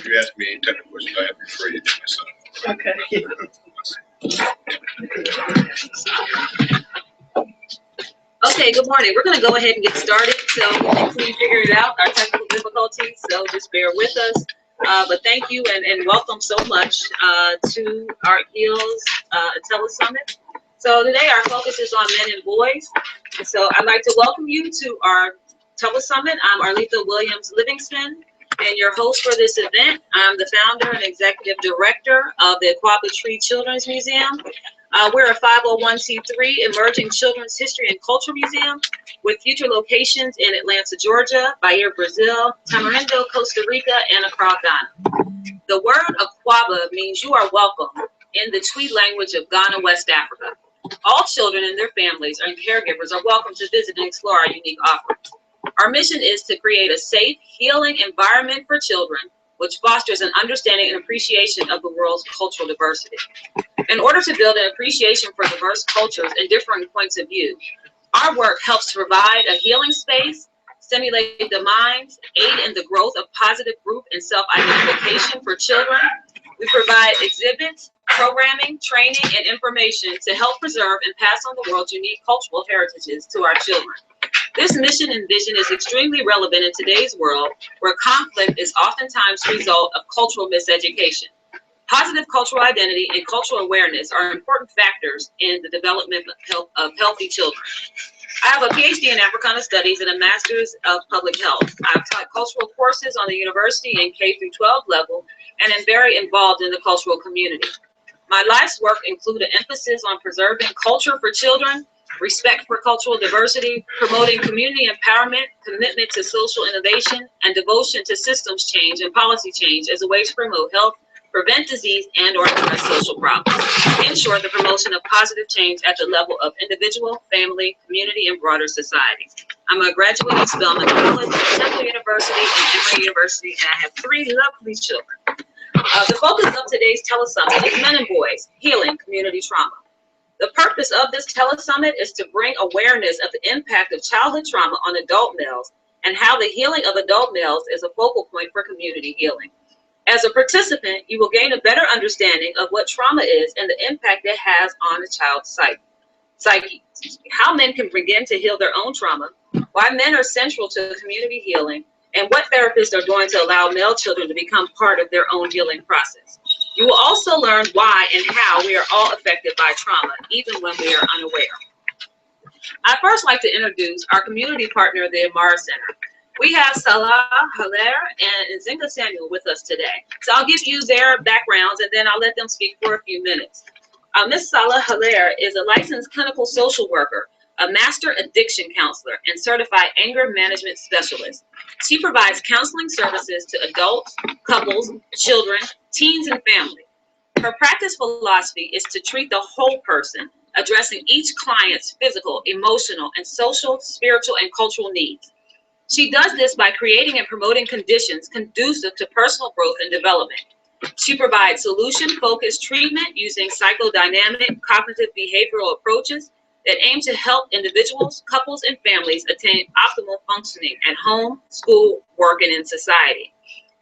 you ask me any technical questions, I have to refer you to my son. Okay, good morning. We're going to go ahead and get started. So we figured it out, our technical difficulties, so just bear with us. But thank you and welcome so much to our HEALS Telesummit. So today our focus is on men and boys. And so I'd like to welcome you to our Telesummit. I'm Arletha Williams Livingston, and your host for this event. I'm the founder and executive director of the Aquaba Tree Children's Museum. We're a 501c3 emerging children's history and culture museum with future locations in Atlanta, Georgia, Bahia, Brazil, Tamarindo, Costa Rica, and Accra, Ghana. The word Aquaba means you are welcome in the Twi language of Ghana, West Africa. All children and their families and caregivers are welcome to visit and explore our unique offerings. Our mission is to create a safe, healing environment for children, which fosters an understanding and appreciation of the world's cultural diversity. In order to build an appreciation for diverse cultures and differing points of view, our work helps to provide a healing space, stimulate the minds, aid in the growth of positive group and self-identification for children. We provide exhibits, programming, training, and information to help preserve and pass on the world's unique cultural heritages to our children. This mission and vision is extremely relevant in today's world, where conflict is oftentimes the result of cultural miseducation. Positive cultural identity and cultural awareness are important factors in the development of healthy children. I have a PhD in Africana Studies and a Master's of Public Health. I've taught cultural courses on the university and K-12 level, and am very involved in the cultural community. My life's work include an emphasis on preserving culture for children, respect for cultural diversity, promoting community empowerment, commitment to social innovation, and devotion to systems change and policy change as a way to promote health, prevent disease, and or address social problems. In short, the promotion of positive change at the level of individual, family, community, and broader society. I'm a graduate of Spelman College, Temple University, and Emory University, and I have 3 lovely children. The focus of today's telesummit is men and boys, healing community trauma. The purpose of this telesummit is to bring awareness of the impact of childhood trauma on adult males and how the healing of adult males is a focal point for community healing. As a participant, you will gain a better understanding of what trauma is and the impact it has on a child's psyche, how men can begin to heal their own trauma, why men are central to community healing, and what therapists are doing to allow male children to become part of their own healing process. You will also learn why and how we are all affected by trauma, even when we are unaware. I'd first like to introduce our community partner, the Amara Center. We have Salah Haller and Nzinga Samuel with us today. So I'll give you their backgrounds and then I'll let them speak for a few minutes. Ms. Salah Haller is a licensed clinical social worker, a master addiction counselor, and certified anger management specialist. She provides counseling services to adults, couples, children, teens, and family. Her practice philosophy is to treat the whole person, addressing each client's physical, emotional, and social, spiritual, and cultural needs. She does this by creating and promoting conditions conducive to personal growth and development. She provides solution-focused treatment using psychodynamic cognitive behavioral approaches that aim to help individuals, couples, and families attain optimal functioning at home, school, work, and in society.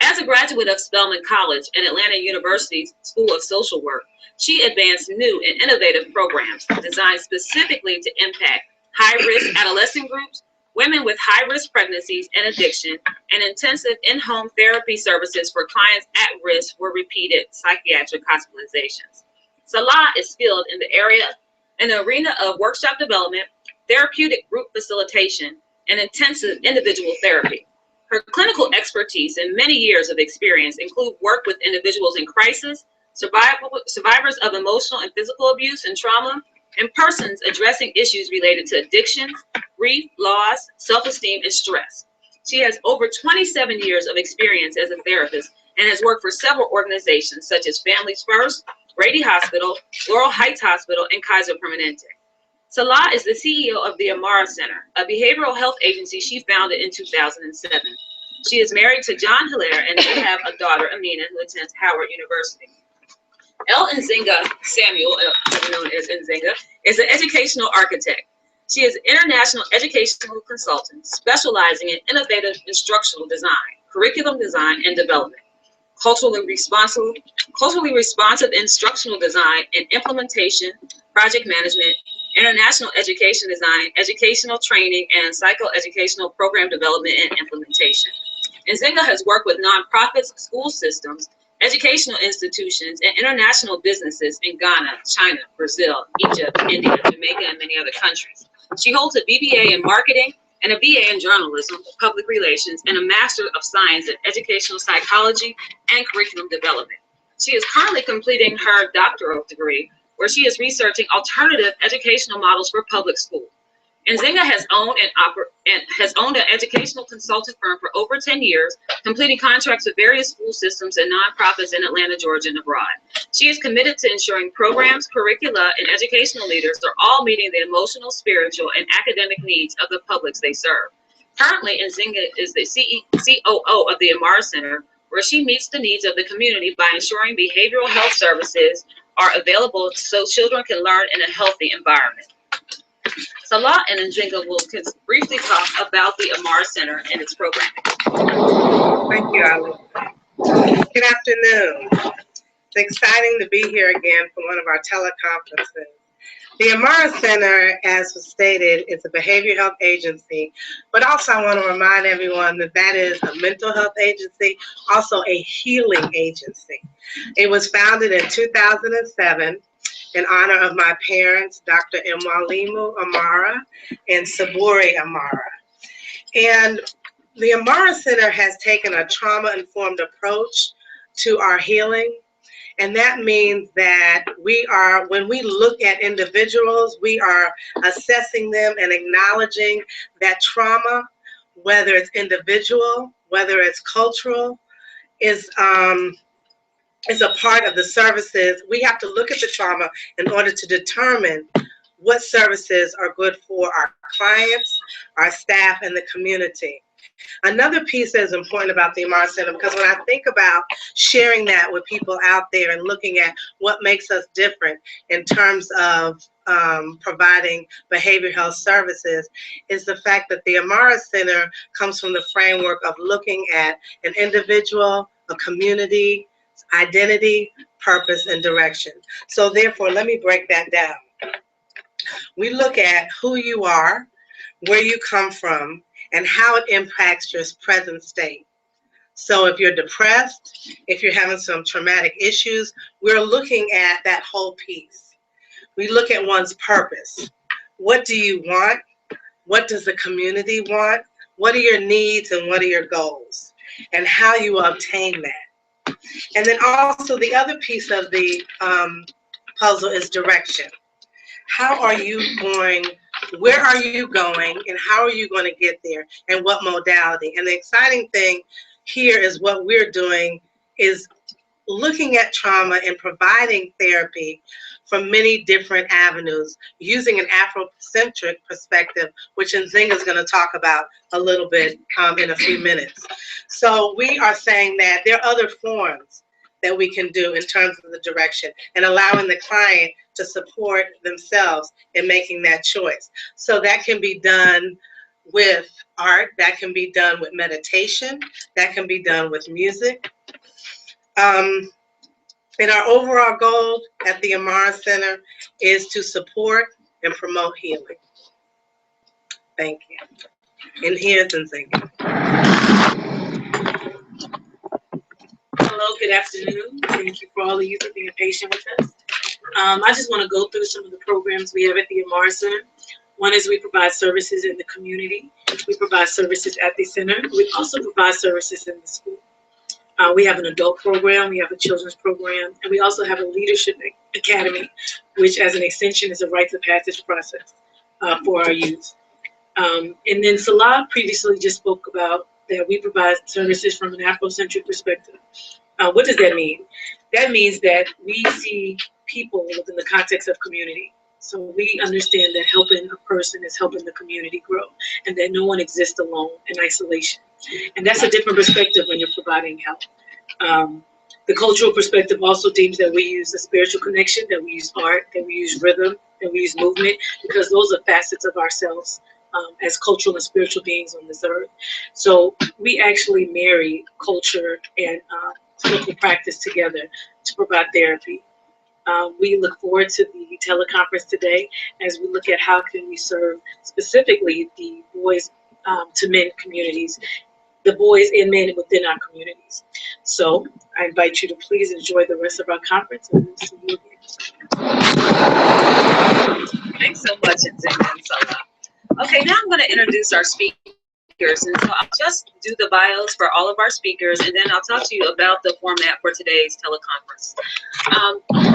As a graduate of Spelman College and Atlanta University's School of Social Work, she advanced new and innovative programs designed specifically to impact high-risk adolescent groups, women with high-risk pregnancies and addiction, and intensive in-home therapy services for clients at risk for repeated psychiatric hospitalizations. Salah is skilled in the arena of workshop development, therapeutic group facilitation, and intensive individual therapy. Her clinical expertise and many years of experience include work with individuals in crisis, survivors of emotional and physical abuse and trauma, and persons addressing issues related to addiction, grief, loss, self-esteem, and stress. She has over 27 years of experience as a therapist and has worked for several organizations such as Families First, Grady Hospital, Laurel Heights Hospital, and Kaiser Permanente. Salah is the CEO of the Amara Center, a behavioral health agency she founded in 2007. She is married to John Hilaire and they have a daughter, Amina, who attends Howard University. Nzinga Samuel, known as Nzinga, is an educational architect. She is an international educational consultant specializing in innovative instructional design, curriculum design, and development. culturally responsive instructional design and implementation, project management, international education design, educational training, and psychoeducational program development and implementation. Nzinga has worked with nonprofits, school systems, educational institutions, and international businesses in Ghana, China, Brazil, Egypt, India, Jamaica, and many other countries. She holds a BBA in marketing and a BA in journalism, public relations, and a Master of Science in educational psychology and curriculum development. She is currently completing her doctoral degree, where she is researching alternative educational models for public school. Nzinga has owned an educational consulting firm for over 10 years, completing contracts with various school systems and nonprofits in Atlanta, Georgia, and abroad. She is committed to ensuring programs, curricula, and educational leaders are all meeting the emotional, spiritual, and academic needs of the publics they serve. Currently, Nzinga is the COO of the Amara Center, where she meets the needs of the community by ensuring behavioral health services are available so children can learn in a healthy environment. Salah and Nzinga will briefly talk about the Amara Center and its programming. Thank you, Ali. Good afternoon. It's exciting to be here again for one of our teleconferences. The Amara Center, as was stated, is a behavioral health agency, but also I want to remind everyone that that is a mental health agency, also a healing agency. It was founded in 2007 in honor of my parents, Dr. Mwalimu Amara and Saburi Amara. And the Amara Center has taken a trauma-informed approach to our healing. And that means that when we look at individuals, we are assessing them and acknowledging that trauma, whether it's individual, whether it's cultural, is a part of the services. We have to look at the trauma in order to determine what services are good for our clients, our staff, and the community. Another piece that is important about the Amara Center, because when I think about sharing that with people out there and looking at what makes us different in terms of providing behavioral health services, is the fact that the Amara Center comes from the framework of looking at an individual, a community, identity, purpose, and direction. So therefore, let me break that down. We look at who you are, where you come from, and how it impacts your present state. So if you're depressed, if you're having some traumatic issues, we're looking at that whole piece. We look at one's purpose. What do you want? What does the community want? What are your needs and what are your goals? And how you will obtain that. And then also the other piece of the puzzle is direction. How are you going? Where are you going, and how are you going to get there, and what modality? And the exciting thing here is what we're doing is looking at trauma and providing therapy from many different avenues using an Afrocentric perspective, which Nzinga is going to talk about a little bit in a few minutes. So we are saying that there are other forms that we can do in terms of the direction and allowing the client to support themselves in making that choice. So that can be done with art, that can be done with meditation, that can be done with music. And our overall goal at the Amara Center is to support and promote healing. Thank you. And here's Nzinga. Hello, good afternoon. Thank you for all of you for being patient with us. I just want to go through some of the programs we have at the Amara Center. One is we provide services in the community. We provide services at the center. We also provide services in the school. We have an adult program, we have a children's program, and we also have a leadership academy, which as an extension is a rites of passage process for our youth. And then Salah previously just spoke about that we provide services from an Afrocentric perspective. What does that mean? That means that we see people within the context of community. So we understand that helping a person is helping the community grow, and that no one exists alone in isolation. And that's a different perspective when you're providing help. The cultural perspective also deems that we use a spiritual connection, that we use art, that we use rhythm, that we use movement, because those are facets of ourselves as cultural and spiritual beings on this earth. So we actually marry culture and clinical practice together to provide therapy. We look forward to the teleconference today as we look at how can we serve specifically the boys to men communities, the boys and men within our communities. So I invite you to please enjoy the rest of our conference, and we'll see you again. Thanks so much, Nzinga and Salah. Okay, now I'm going to introduce our speakers. And so I'll just do the bios for all of our speakers, and then I'll talk to you about the format for today's teleconference.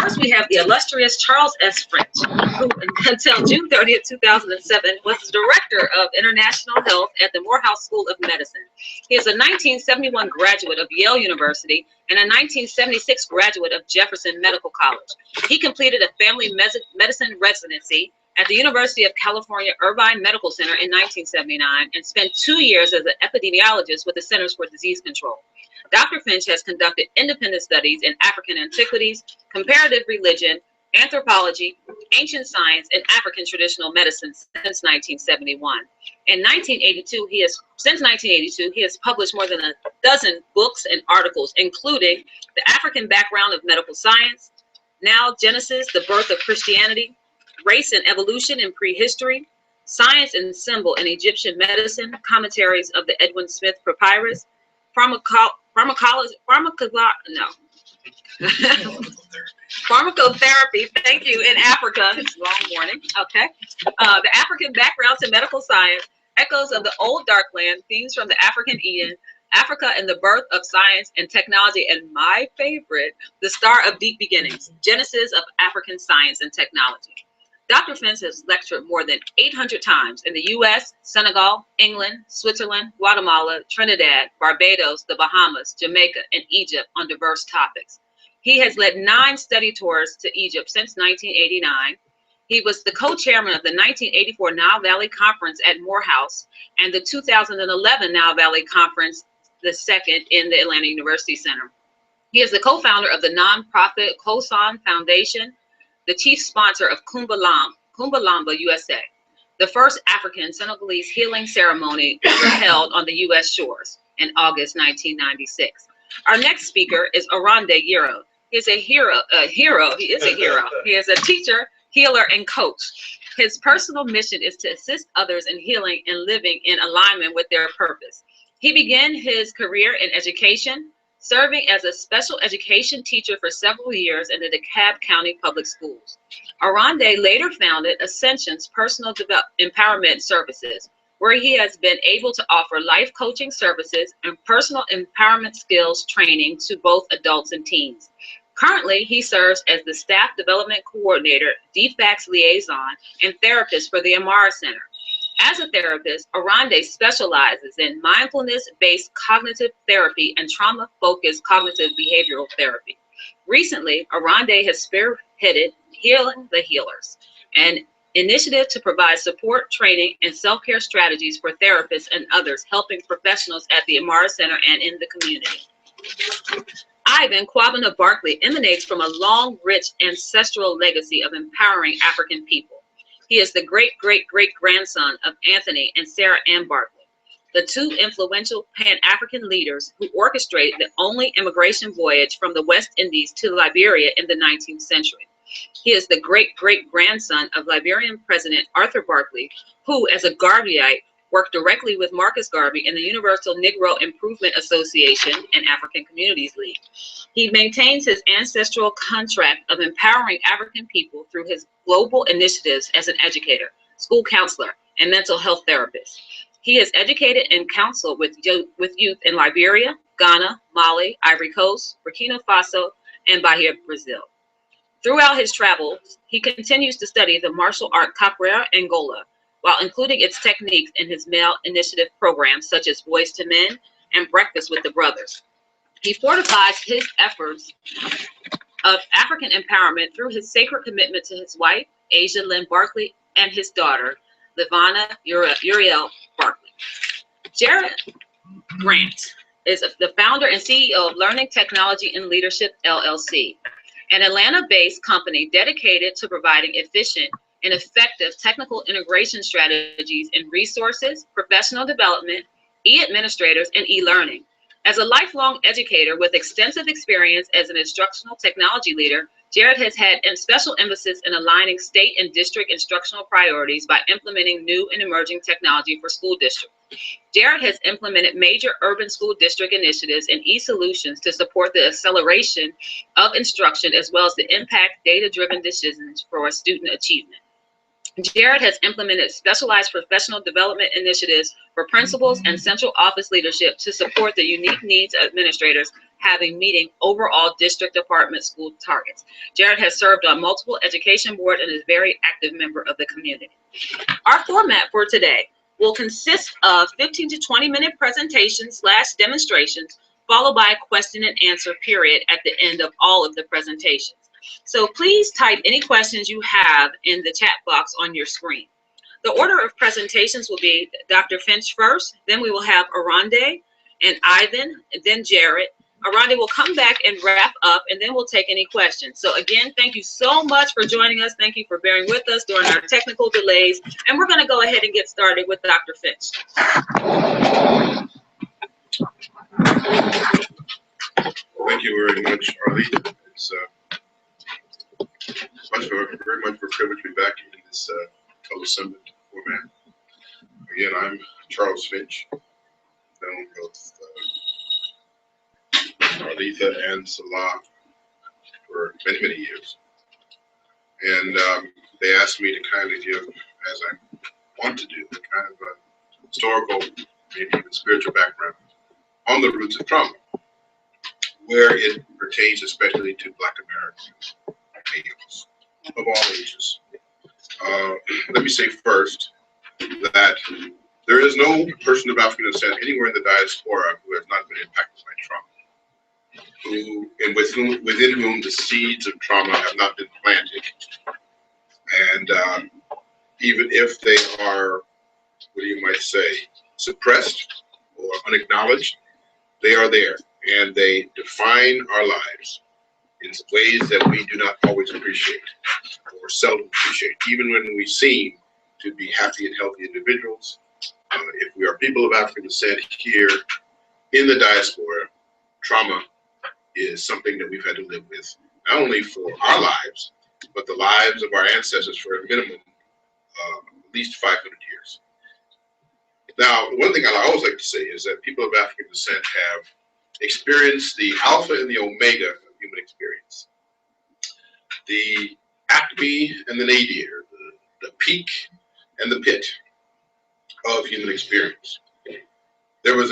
First, we have the illustrious Charles S. French, who until June 30th, 2007, was the Director of International Health at the Morehouse School of Medicine. He is a 1971 graduate of Yale University and a 1976 graduate of Jefferson Medical College. He completed a family medicine residency at the University of California Irvine Medical Center in 1979 and spent 2 years as an epidemiologist with the Centers for Disease Control. Dr. Finch has conducted independent studies in African antiquities, comparative religion, anthropology, ancient science, and African traditional medicine since 1971. Since 1982, he has published more than a dozen books and articles, including The African Background of Medical Science, Now Genesis, The Birth of Christianity, Race and Evolution in Prehistory, Science and Symbol in Egyptian Medicine, Commentaries of the Edwin Smith Papyrus, Pharmacotherapy, thank you, in Africa, it's a long morning, okay. The African Background to Medical Science, Echoes of the Old Dark Land, Themes from the African Eden, Africa and the Birth of Science and Technology, and my favorite, The Star of Deep Beginnings, Genesis of African Science and Technology. Dr. Finch has lectured more than 800 times in the U.S., Senegal, England, Switzerland, Guatemala, Trinidad, Barbados, the Bahamas, Jamaica, and Egypt on diverse topics. He has led 9 study tours to Egypt since 1989. He was the co-chairman of the 1984 Nile Valley Conference at Morehouse and the 2011 Nile Valley Conference, the second in the Atlanta University Center. He is the co-founder of the nonprofit Kosan Foundation, the chief sponsor of Kumbalamba USA, the first African Senegalese healing ceremony ever held on the U.S. shores in August 1996. Our next speaker is Arande Yero. He is a hero. He is a teacher, healer, and coach. His personal mission is to assist others in healing and living in alignment with their purpose. He began his career in education, serving as a special education teacher for several years in the DeKalb County Public Schools. Arande later founded Ascension's Personal Empowerment Services, where he has been able to offer life coaching services and personal empowerment skills training to both adults and teens. Currently, he serves as the Staff Development Coordinator, DFACS Liaison, and therapist for the Amara Center. As a therapist, Arande specializes in mindfulness-based cognitive therapy and trauma-focused cognitive behavioral therapy. Recently, Arande has spearheaded Healing the Healers, an initiative to provide support, training, and self-care strategies for therapists and others, helping professionals at the Amara Center and in the community. Ivan Kwabena Barkley emanates from a long, rich ancestral legacy of empowering African people. He is the great-great-great-grandson of Anthony and Sarah Ann Barkley, the 2 influential Pan-African leaders who orchestrated the only immigration voyage from the West Indies to Liberia in the 19th century. He is the great-great-grandson of Liberian President Arthur Barkley, who, as a Garveyite, worked directly with Marcus Garvey in the Universal Negro Improvement Association and African Communities League. He maintains his ancestral contract of empowering African people through his global initiatives as an educator, school counselor, and mental health therapist. He has educated and counseled with youth in Liberia, Ghana, Mali, Ivory Coast, Burkina Faso, and Bahia, Brazil. Throughout his travels, he continues to study the martial art Capoeira Angola, while including its techniques in his male initiative programs such as Boys to Men and Breakfast with the Brothers. He fortifies his efforts of African empowerment through his sacred commitment to his wife, Asia Lynn Barkley, and his daughter, Livana Uriel Barkley. Jared Grant is the founder and CEO of Learning Technology and Leadership, LLC, an Atlanta-based company dedicated to providing efficient and effective technical integration strategies in resources, professional development, e-administrators, and e-learning, As a lifelong educator with extensive experience as an instructional technology leader, Jared has had a special emphasis in aligning state and district instructional priorities by implementing new and emerging technology for school districts. Jared has implemented major urban school district initiatives and e-solutions to support the acceleration of instruction as well as the impact data-driven decisions for student achievement. Jared has implemented specialized professional development initiatives for principals and central office leadership to support the unique needs of administrators having meeting overall district department school targets. Jared has served on multiple education boards and is a very active member of the community. Our format for today will consist of 15 to 20-minute presentations / demonstrations, followed by a question and answer period at the end of all of the presentations. So please type any questions you have in the chat box on your screen. The order of presentations will be Dr. Finch first, then we will have Arande and Ivan, and then Jared. Arande will come back and wrap up, and then we'll take any questions. So again, thank you so much for joining us. Thank you for bearing with us during our technical delays. And we're going to go ahead and get started with Dr. Finch. Thank you very much, Arlene. It's very much of a privilege to be back in this Telesummit format. Again, I'm Charles Finch, known both Arletha and Salah for many, many years. And they asked me to kind of give, as I want to do, the kind of a historical, maybe even spiritual background on the roots of trauma, where it pertains especially to Black Americans, males of all ages. Let me say first that there is no person of African descent anywhere in the diaspora who has not been impacted by trauma, within whom the seeds of trauma have not been planted. And even if they are, what you might say, suppressed or unacknowledged, they are there, and they define our lives in ways that we do not always appreciate or seldom appreciate, even when we seem to be happy and healthy individuals. If we are people of African descent here in the diaspora, trauma is something that we've had to live with, not only for our lives, but the lives of our ancestors for a minimum at least 500 years. Now, one thing I always like to say is that people of African descent have experienced the alpha and the omega of human experience. The acme and the nadir, the peak and the pit of human experience. There was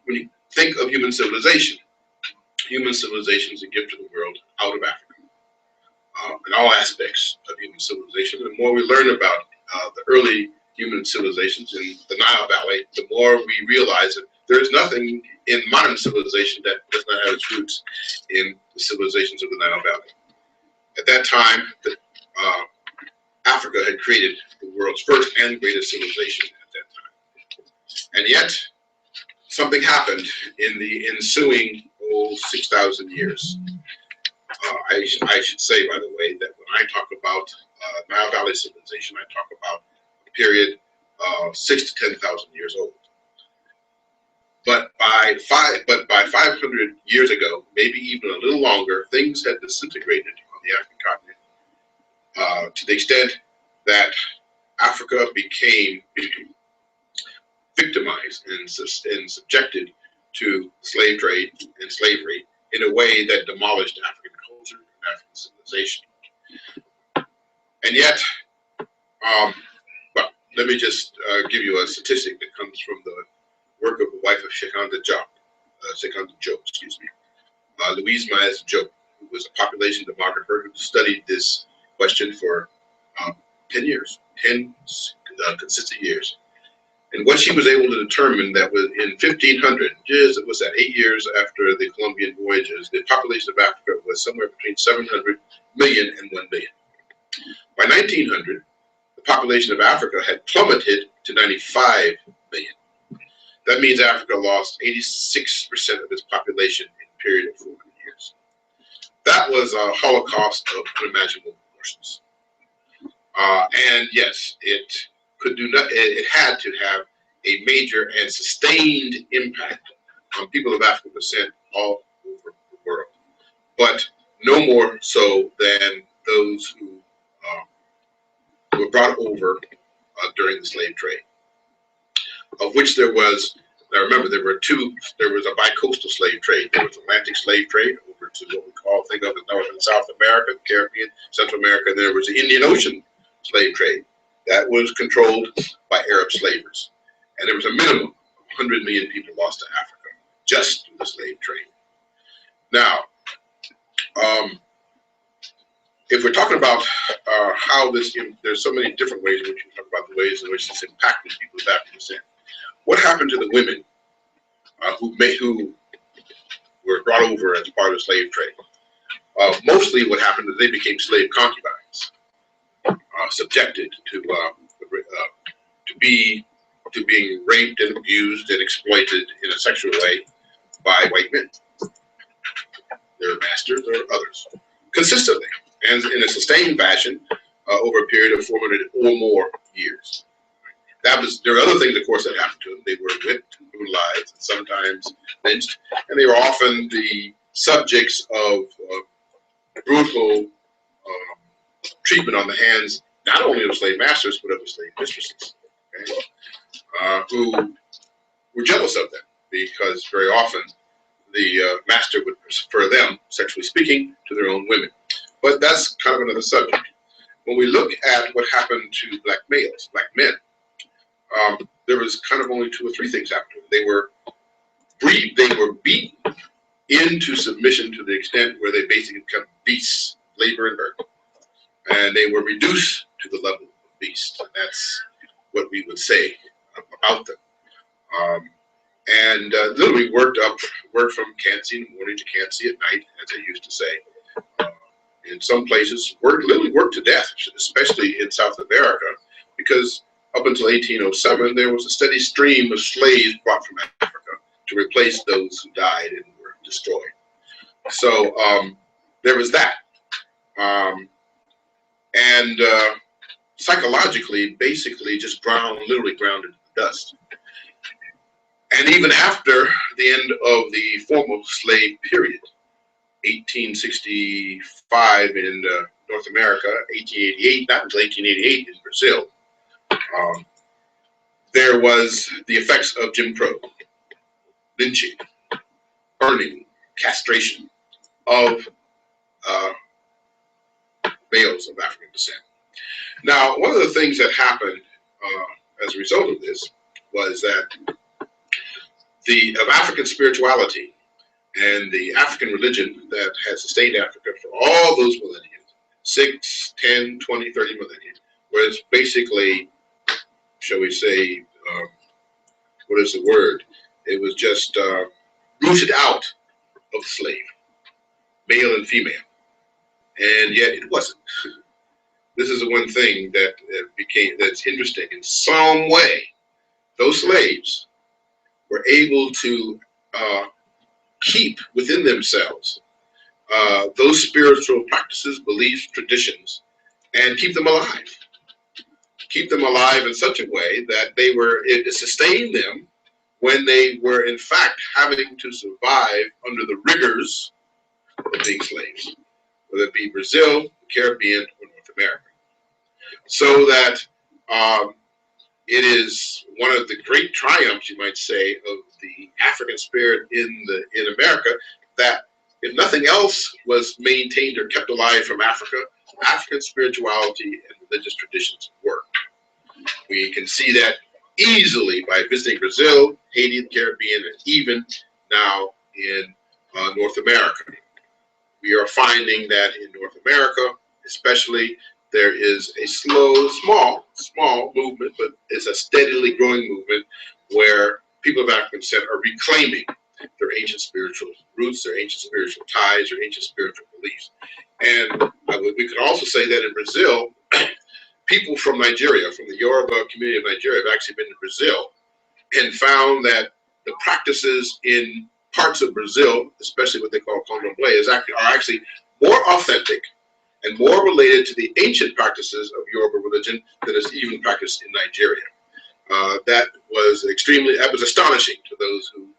when you think of human civilization is a gift to the world out of Africa, in all aspects of human civilization. The more we learn about the early human civilizations in the Nile Valley, the more we realize that there is nothing in modern civilization that does not have its roots in the civilizations of the Nile Valley. At that time, Africa had created the world's first and greatest civilization at that time. And yet, something happened in the ensuing 6,000 years. I should say, by the way, that when I talk about Nile Valley civilization, I talk about a period 6,000 to 10,000 years old. But by 500 years ago, maybe even a little longer, things had disintegrated on the African continent to the extent that Africa became victimized and subjected to slave trade and slavery in a way that demolished African culture and African civilization. And yet, well, let me just give you a statistic that comes from the work of the wife of Shekanda Job, Louise Miles Job, who was a population demographer who studied this question for 10 years, 10 consistent years. And what she was able to determine that was in 1500, it was that 8 years after the Columbian voyages, the population of Africa was somewhere between 700 million and 1 billion. By 1900, the population of Africa had plummeted to 95 million. That means Africa lost 86% of its population in a period of 400 years. That was a holocaust of unimaginable proportions. And yes, it could do not. It had to have a major and sustained impact people of African descent all over the world, but no more so than those who were brought over during the slave trade, of which there was. Now remember, there was a bi-coastal slave trade. There was Atlantic slave trade over to what we think of as North and South America, the Caribbean, Central America. And there was the Indian Ocean slave trade that was controlled by Arab slavers. And there was a minimum of 100 million people lost to Africa just through the slave trade. Now, if we're talking about how this, there's so many different ways in which we talk about the ways in which this impacted people of African descent. What happened to the women who were brought over as part of the slave trade? Mostly what happened is they became slave concubines, subjected to being raped and abused and exploited in a sexual way by white men, their masters or others, consistently and in a sustained fashion over a period of 400 or more years. There were other things, of course, that happened to them. They were whipped, brutalized, and sometimes lynched, and they were often the subjects of brutal treatment on the hands not only of slave masters but of the slave mistresses, okay, who were jealous of them because very often the master would prefer them, sexually speaking, to their own women. But that's kind of another subject. When we look at what happened to black males, black men, there was kind of only 2 or 3 things happened to them. They were beaten into submission to the extent where they basically become beasts, labor and burden. And they were reduced to the level of beasts. And that's what we would say about them. And literally worked from can't see in the morning to can't see at night, as they used to say. In some places, literally worked to death, especially in South America, because up until 1807, there was a steady stream of slaves brought from Africa to replace those who died and were destroyed. So there was that. And psychologically, basically just literally grounded to the dust. And even after the end of the formal slave period, 1865 in North America, 1888, not until 1888 in Brazil, there was the effects of Jim Crow, lynching, burning, castration of males of African descent. Now, one of the things that happened as a result of this was that of African spirituality and the African religion that has sustained Africa for all those millennia, 6, 10, 20, 30 millennia, was basically, shall we say, what is the word? It was just rooted out of the slave, male and female. And yet it wasn't. This is the one thing that's interesting. In some way, those slaves were able to keep within themselves those spiritual practices, beliefs, traditions, and keep them alive. Keep them alive in such a way that it sustained them when they were in fact having to survive under the rigors of being slaves, whether it be Brazil, the Caribbean, or North America. So that it is one of the great triumphs, you might say, of the African spirit in America, that if nothing else was maintained or kept alive from Africa, African spirituality and religious traditions were. We can see that easily by visiting Brazil, Haiti, the Caribbean, and even now in North America. We are finding that in North America, especially, there is a small movement, but it's a steadily growing movement where people of African descent are reclaiming their ancient spiritual roots, their ancient spiritual ties, their ancient spiritual beliefs. And we could also say that in Brazil, people from Nigeria, from the Yoruba community of Nigeria, have actually been to Brazil and found that the practices in parts of Brazil, especially what they call candomblé, are actually more authentic and more related to the ancient practices of Yoruba religion than is even practiced in Nigeria. That was astonishing to those who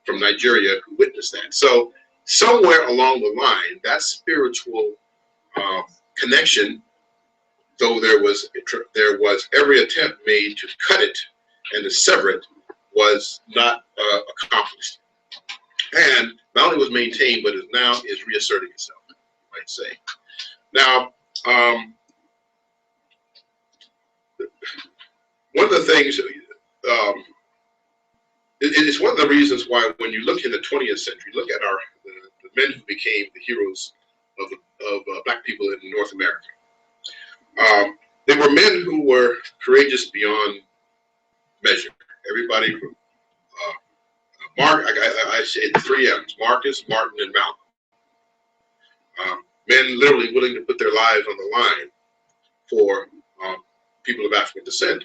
from Nigeria who witnessed that. So somewhere along the line, that spiritual connection, though there was every attempt made to cut it and to sever it, was not accomplished. And not only was maintained, but is now reasserting itself, you might say. Now, one of the things, it is one of the reasons why when you look in the 20th century, look at the men who became the heroes of Black people in North America. They were men who were courageous beyond measure. Everybody from I say the 3 M's: Marcus, Martin, and Malcolm. Men literally willing to put their lives on the line for people of African descent.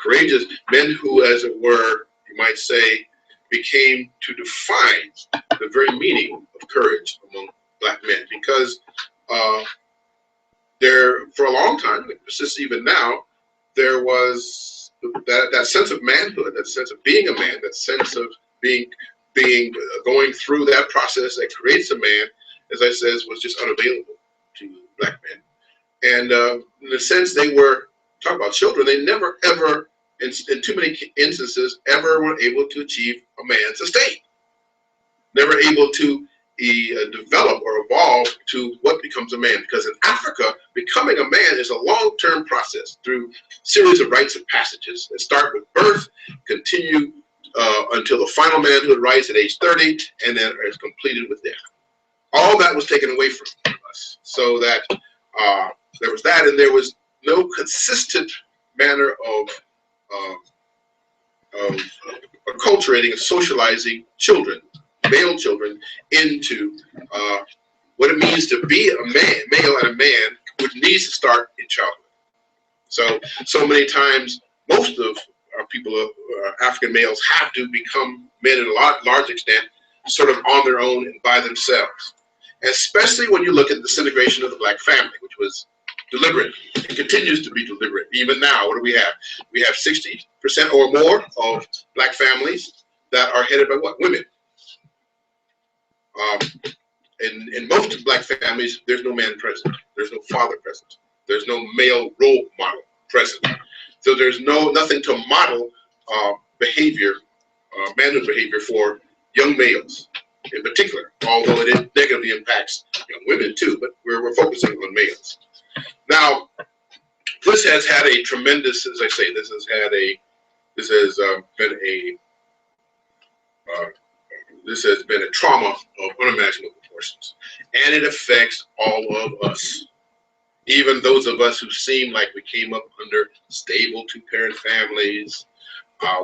Courageous men who, as it were, you might say, became to define the very meaning of courage among Black men, because there, for a long time, it persists even now, there was that sense of manhood, that sense of being a man, that sense of being going through that process that creates a man, as I said, was just unavailable to Black men. And in a sense, they were, talk about children, they never ever, in too many instances, ever were able to achieve a man's estate. Never able to develop or evolve to what becomes a man. Because in Africa, becoming a man is a long-term process through series of rites and passages that start with birth, continue until the final manhood rites at age 30, and then is completed with death. All that was taken away from us, so that there was that, and there was no consistent manner of acculturating and socializing children, male children, into what it means to be a man, male and a man, which needs to start in childhood. So many times, most of our people, African males, have to become men in a large extent, sort of on their own and by themselves. Especially when you look at the disintegration of the Black family, which was deliberate and continues to be deliberate. Even now, what do we have? We have 60% or more of Black families that are headed by what? Women. In most Black families, there's no man present. There's no father present. There's no male role model present. So there's nothing to model behavior, manhood behavior for young males in particular, although it negatively impacts young women too, but we're focusing on males. Now, this has had a tremendous, as I say, this has been a trauma of unimaginable proportions, and it affects all of us. Even those of us who seem like we came up under stable 2-parent families,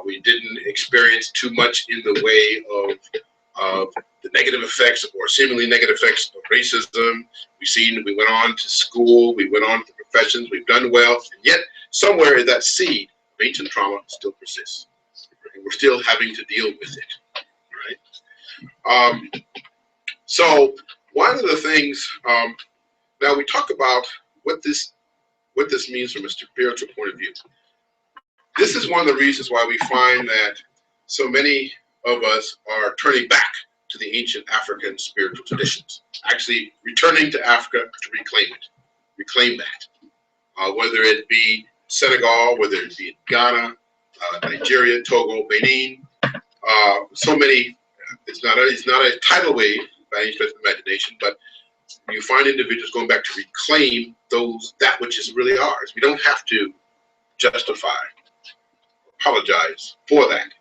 we didn't experience too much in the way of the negative effects or seemingly negative effects of racism. We went on to school, we went on to professions, we've done well, and yet somewhere in that seed of ancient trauma still persists. And we're still having to deal with it, right? So one of the things, now we talk about what this means from a spiritual point of view. This is one of the reasons why we find that so many of us are turning back to the ancient African spiritual traditions, actually returning to Africa to reclaim that. Whether it be Senegal, whether it be Ghana, Nigeria, Togo, Benin, so many. It's not a tidal wave by any stretch of the imagination, but you find individuals going back to reclaim that which is really ours. We don't have to justify, apologize for that.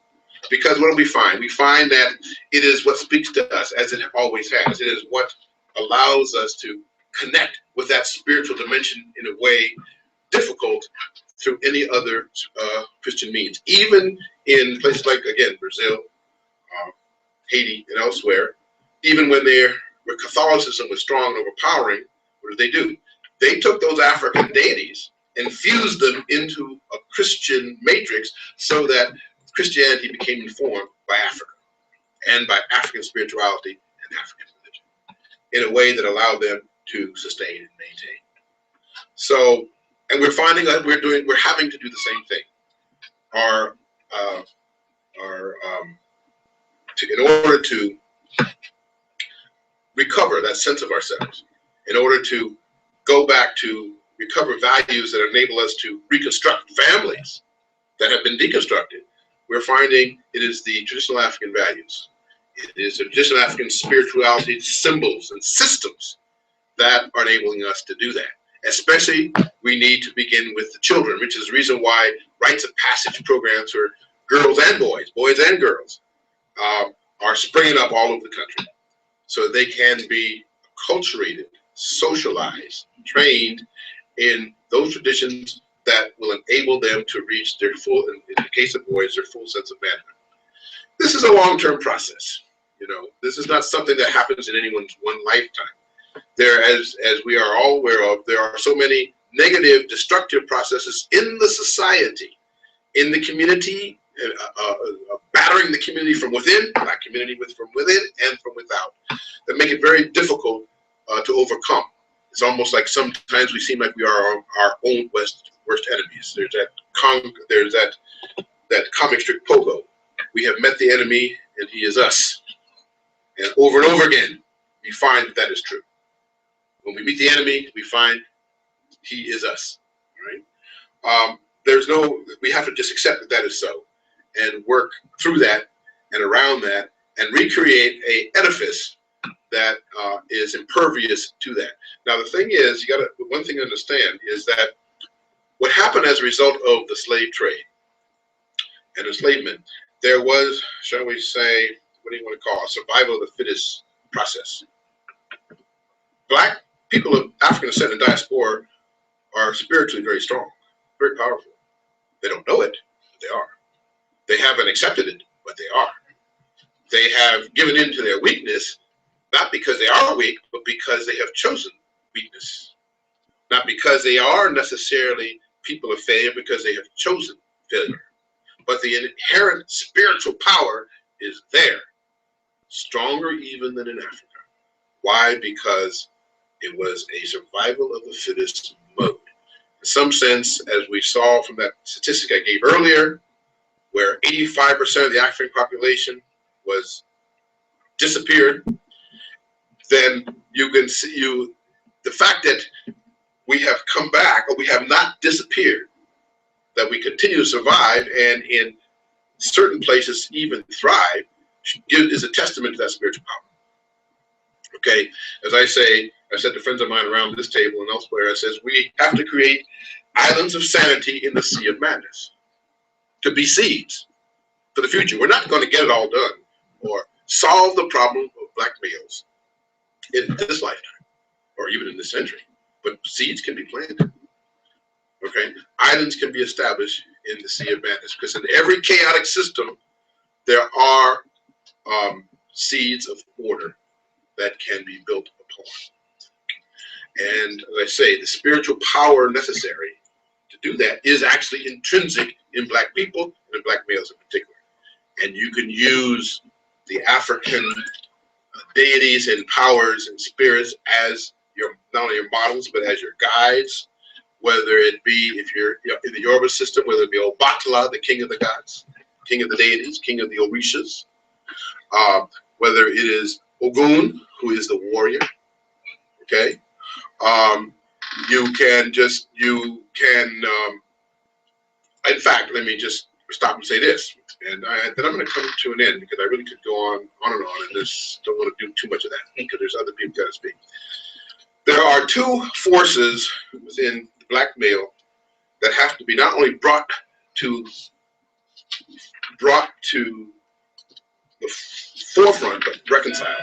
Because what do we find? We find that it is what speaks to us, as it always has. It is what allows us to connect with that spiritual dimension in a way difficult through any other Christian means. Even in places like, again, Brazil, Haiti, and elsewhere, even when where Catholicism was strong and overpowering, what did? They took those African deities and fused them into a Christian matrix so that Christianity became informed by Africa and by African spirituality and African religion in a way that allowed them to sustain and maintain. So, and we're finding that we're having to do the same thing. in order to recover that sense of ourselves, in order to go back to recover values that enable us to reconstruct families that have been deconstructed. We're finding it is the traditional African values. It is the traditional African spirituality, symbols and systems that are enabling us to do that. Especially, we need to begin with the children, which is the reason why rites of passage programs for girls and boys and girls, are springing up all over the country, so that they can be acculturated, socialized, trained in those traditions that will enable them to reach their full, in the case of boys, their full sense of manhood. This is a long-term process. You know, this is not something that happens in anyone's one lifetime. There, as we are all aware of, there are so many negative, destructive processes in the society, in the community, battering the community from within, not community from within and from without, that make it very difficult to overcome. It's almost like sometimes we seem like we are our own worst enemies. There's that comic strip Pogo. We have met the enemy and he is us. And over again, we find that is true. When we meet the enemy, we find he is us, right? We have to just accept that that is so and work through that and around that and recreate a edifice that is impervious to that. Now, the thing is, one thing to understand is that what happened as a result of the slave trade and enslavement, there was, shall we say, what do you want to call it, survival of the fittest process. Black people of African descent and diaspora are spiritually very strong, very powerful. They don't know it, but they are. They haven't accepted it, but they are. They have given in to their weakness, not because they are weak, but because they have chosen weakness. Not because they are necessarily people of failure, because they have chosen failure. But the inherent spiritual power is there, stronger even than in Africa. Why? Because it was a survival of the fittest mode. In some sense, as we saw from that statistic I gave earlier, where 85% of the African population was disappeared, then you can see the fact that we have come back, or we have not disappeared, that we continue to survive and in certain places even thrive, is a testament to that spiritual power. Okay, as I said to friends of mine around this table and elsewhere, I says we have to create islands of sanity in the sea of madness to be seeds for the future. We're not going to get it all done or solve the problem of black males in this lifetime or even in this century, but seeds can be planted. Okay, islands can be established in the sea of madness, because in every chaotic system there are seeds of order that can be built upon. And as I say, the spiritual power necessary to do that is actually intrinsic in black people and in black males in particular. And you can use the African deities and powers and spirits as not only your models, but as your guides, whether it be, if you're in the Yoruba system, whether it be Obatala, the king of the gods, king of the deities, king of the Orishas, whether it is Ogun, who is the warrior, okay? In fact, let me just stop and say this, and then I'm going to come to an end, because I really could go on and on, and don't want to do too much of that, because there's other people got to speak. There are two forces within the black male that have to be not only brought to the forefront, but reconciled: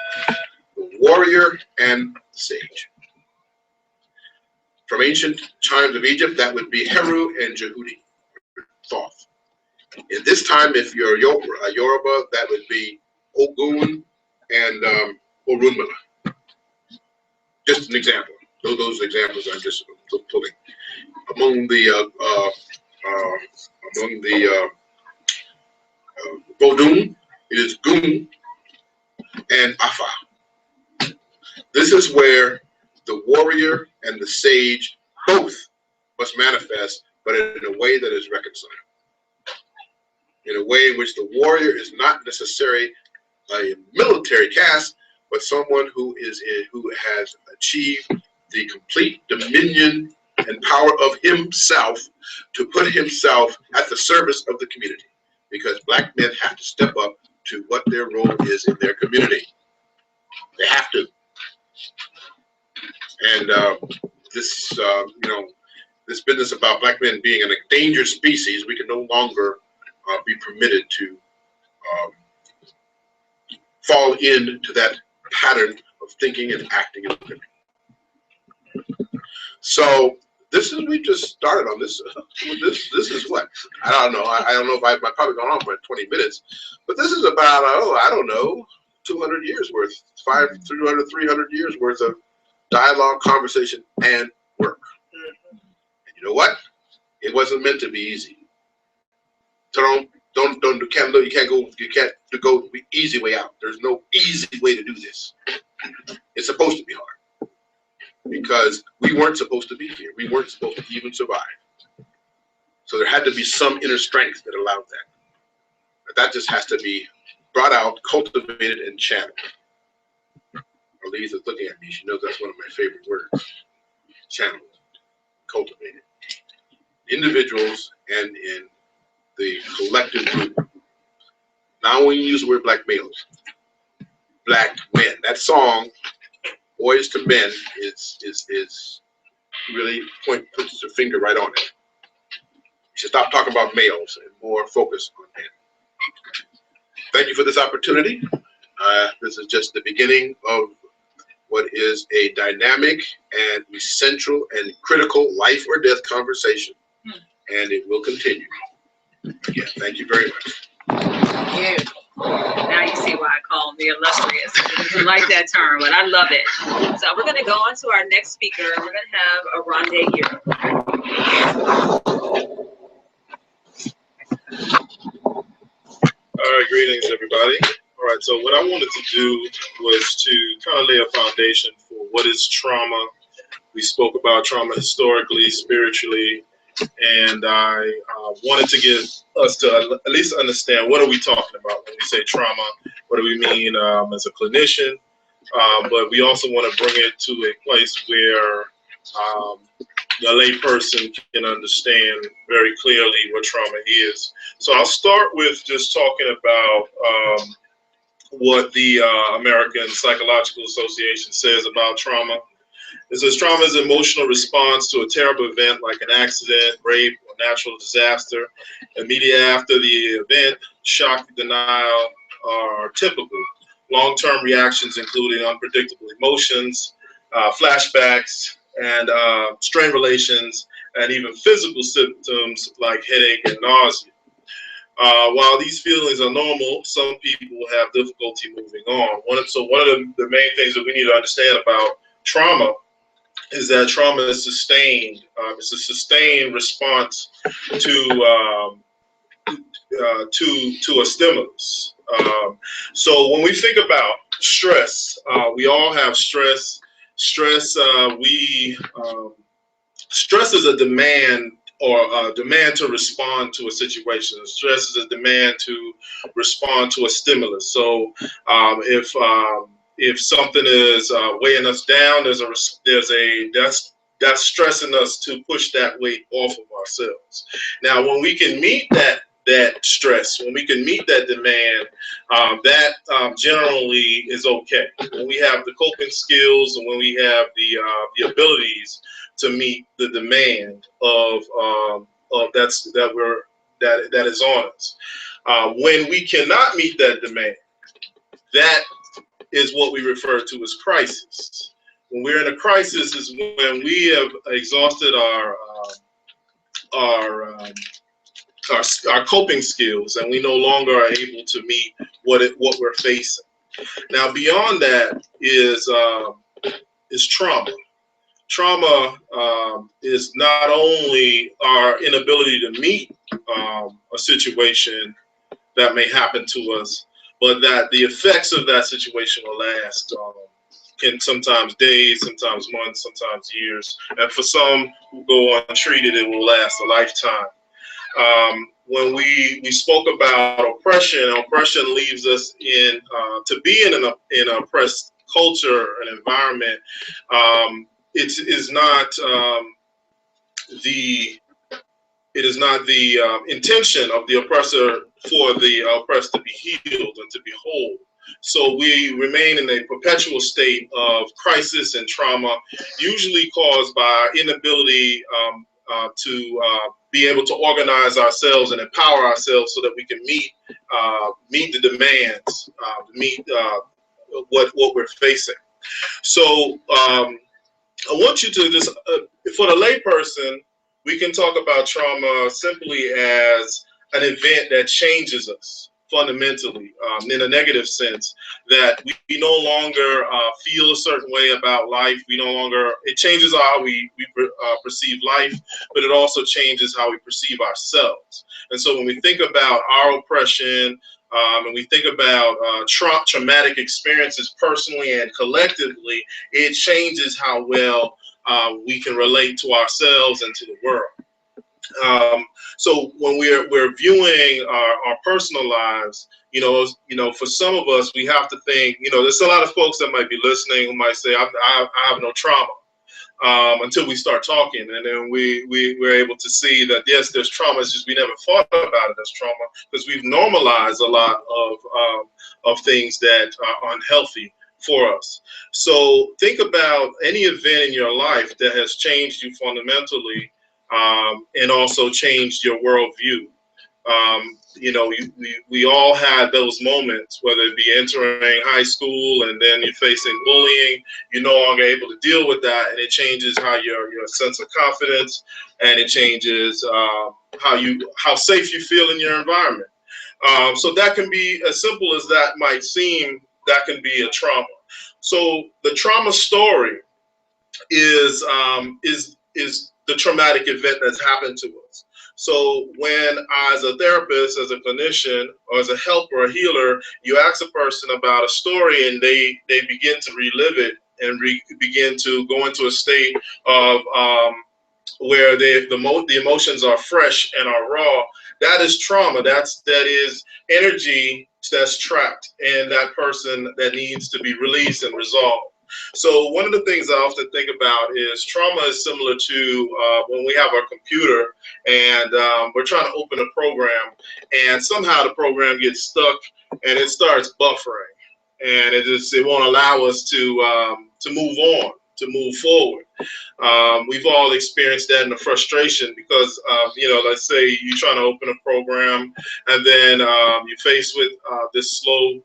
the warrior and the sage. From ancient times of Egypt, that would be Heru and Jehudi, Thoth. In this time, if you're Yoruba, that would be Ogun and Orunmila. Just an example. Those examples I'm just pulling. Among the Vodun, it is Gun and Afa. This is where the warrior and the sage both must manifest, but in a way that is reconciled. In a way in which the warrior is not necessarily a military caste, but someone who has achieved the complete dominion and power of himself to put himself at the service of the community, because black men have to step up to what their role is in their community. They have to. And this, this business about black men being an endangered species, we can no longer be permitted to fall into that pattern of thinking and acting and living. So we just started on this. This is what? I don't know. I don't know if I've probably gone on for 20 minutes, but this is about, I don't know, 200 years worth, 300 years worth of dialogue, conversation, and work. And you know what? It wasn't meant to be easy. So you can't go the easy way out. There's no easy way to do this. It's supposed to be hard, because we weren't supposed to be here. We weren't supposed to even survive. So there had to be some inner strength that allowed that. But that just has to be brought out, cultivated, and channeled. Elise is looking at me. She knows that's one of my favorite words. Channeled, cultivated. Individuals and in the collective group. Now when you use the word black males, black men. That song, Boys to Men, is really puts your finger right on it. You should stop talking about males and more focus on men. Thank you for this opportunity. This is just the beginning of what is a dynamic and essential and critical life or death conversation, and it will continue. Again, thank you very much. Yeah. Now you see why I call him the illustrious. I like that term, but I love it. So we're going to go on to our next speaker. We're going to have Aronde here. All right, greetings, everybody. All right, so what I wanted to do was to kind of lay a foundation for what is trauma. We spoke about trauma historically, spiritually, and I wanted to get us to at least understand what are we talking about when we say trauma. What do we mean as a clinician? But we also want to bring it to a place where a lay person can understand very clearly what trauma is. So I'll start with just talking about what the American Psychological Association says about trauma. It says trauma is an emotional response to a terrible event like an accident, rape, or natural disaster. Immediately after the event, shock, denial are typical. Long-term reactions including unpredictable emotions, flashbacks, and strained relations, and even physical symptoms like headache and nausea. While these feelings are normal, some people have difficulty moving on. One of the main things that we need to understand about trauma is that trauma is sustained. It's a sustained response to a stimulus. So when we think about stress, we all have stress. Stress is a demand or a demand to respond to a situation. Stress is a demand to respond to a stimulus. So if something is weighing us down, that's stressing us to push that weight off of ourselves. Now, when we can meet that stress, when we can meet that demand, that generally is okay. When we have the coping skills and when we have the abilities to meet the demand of that is on us. When we cannot meet that demand, that is what we refer to as crisis. When we're in a crisis is when we have exhausted our coping skills and we no longer are able to meet what we're facing. Now, beyond that is trauma. Trauma is not only our inability to meet a situation that may happen to us, but that the effects of that situation will last in sometimes days, sometimes months, sometimes years. And for some who go untreated, it will last a lifetime. when we spoke about oppression, oppression leaves us in to be in an oppressed culture, an environment. It is not the intention of the oppressor for the oppressed to be healed and to be whole. So we remain in a perpetual state of crisis and trauma, usually caused by inability to be able to organize ourselves and empower ourselves so that we can meet the demands, meet what we're facing. So I want you to just, for the layperson, we can talk about trauma simply as an event that changes us fundamentally, in a negative sense, that we no longer feel a certain way about life. It changes how we perceive life, but it also changes how we perceive ourselves. And so when we think about our oppression, and we think about traumatic experiences personally and collectively, it changes how well we can relate to ourselves and to the world. So when we're viewing our personal lives, for some of us, we have to think. There's a lot of folks that might be listening who might say, "I have no trauma." Until we start talking, and then we're able to see that yes, there's trauma. It's just we never thought about it as trauma because we've normalized a lot of things that are unhealthy for us. So think about any event in your life that has changed you fundamentally, and also changed your worldview. We all had those moments, whether it be entering high school and then you're facing bullying, you're no longer able to deal with that, and it changes how your sense of confidence, and it changes how safe you feel in your environment. So that can be as simple as that might seem. That can be a trauma. So the trauma story is the traumatic event that's happened to us. So when, as a therapist, as a clinician, or as a helper, a healer, you ask a person about a story and they begin to relive it and begin to go into a state of where the emotions are fresh and are raw, that is trauma. That is energy that's trapped in that person that needs to be released and resolved. So one of the things I often think about is trauma is similar to when we have our computer and we're trying to open a program, and somehow the program gets stuck and it starts buffering, and it won't allow us to move on, to move forward. We've all experienced that in the frustration because, let's say you're trying to open a program and then you're faced with this slow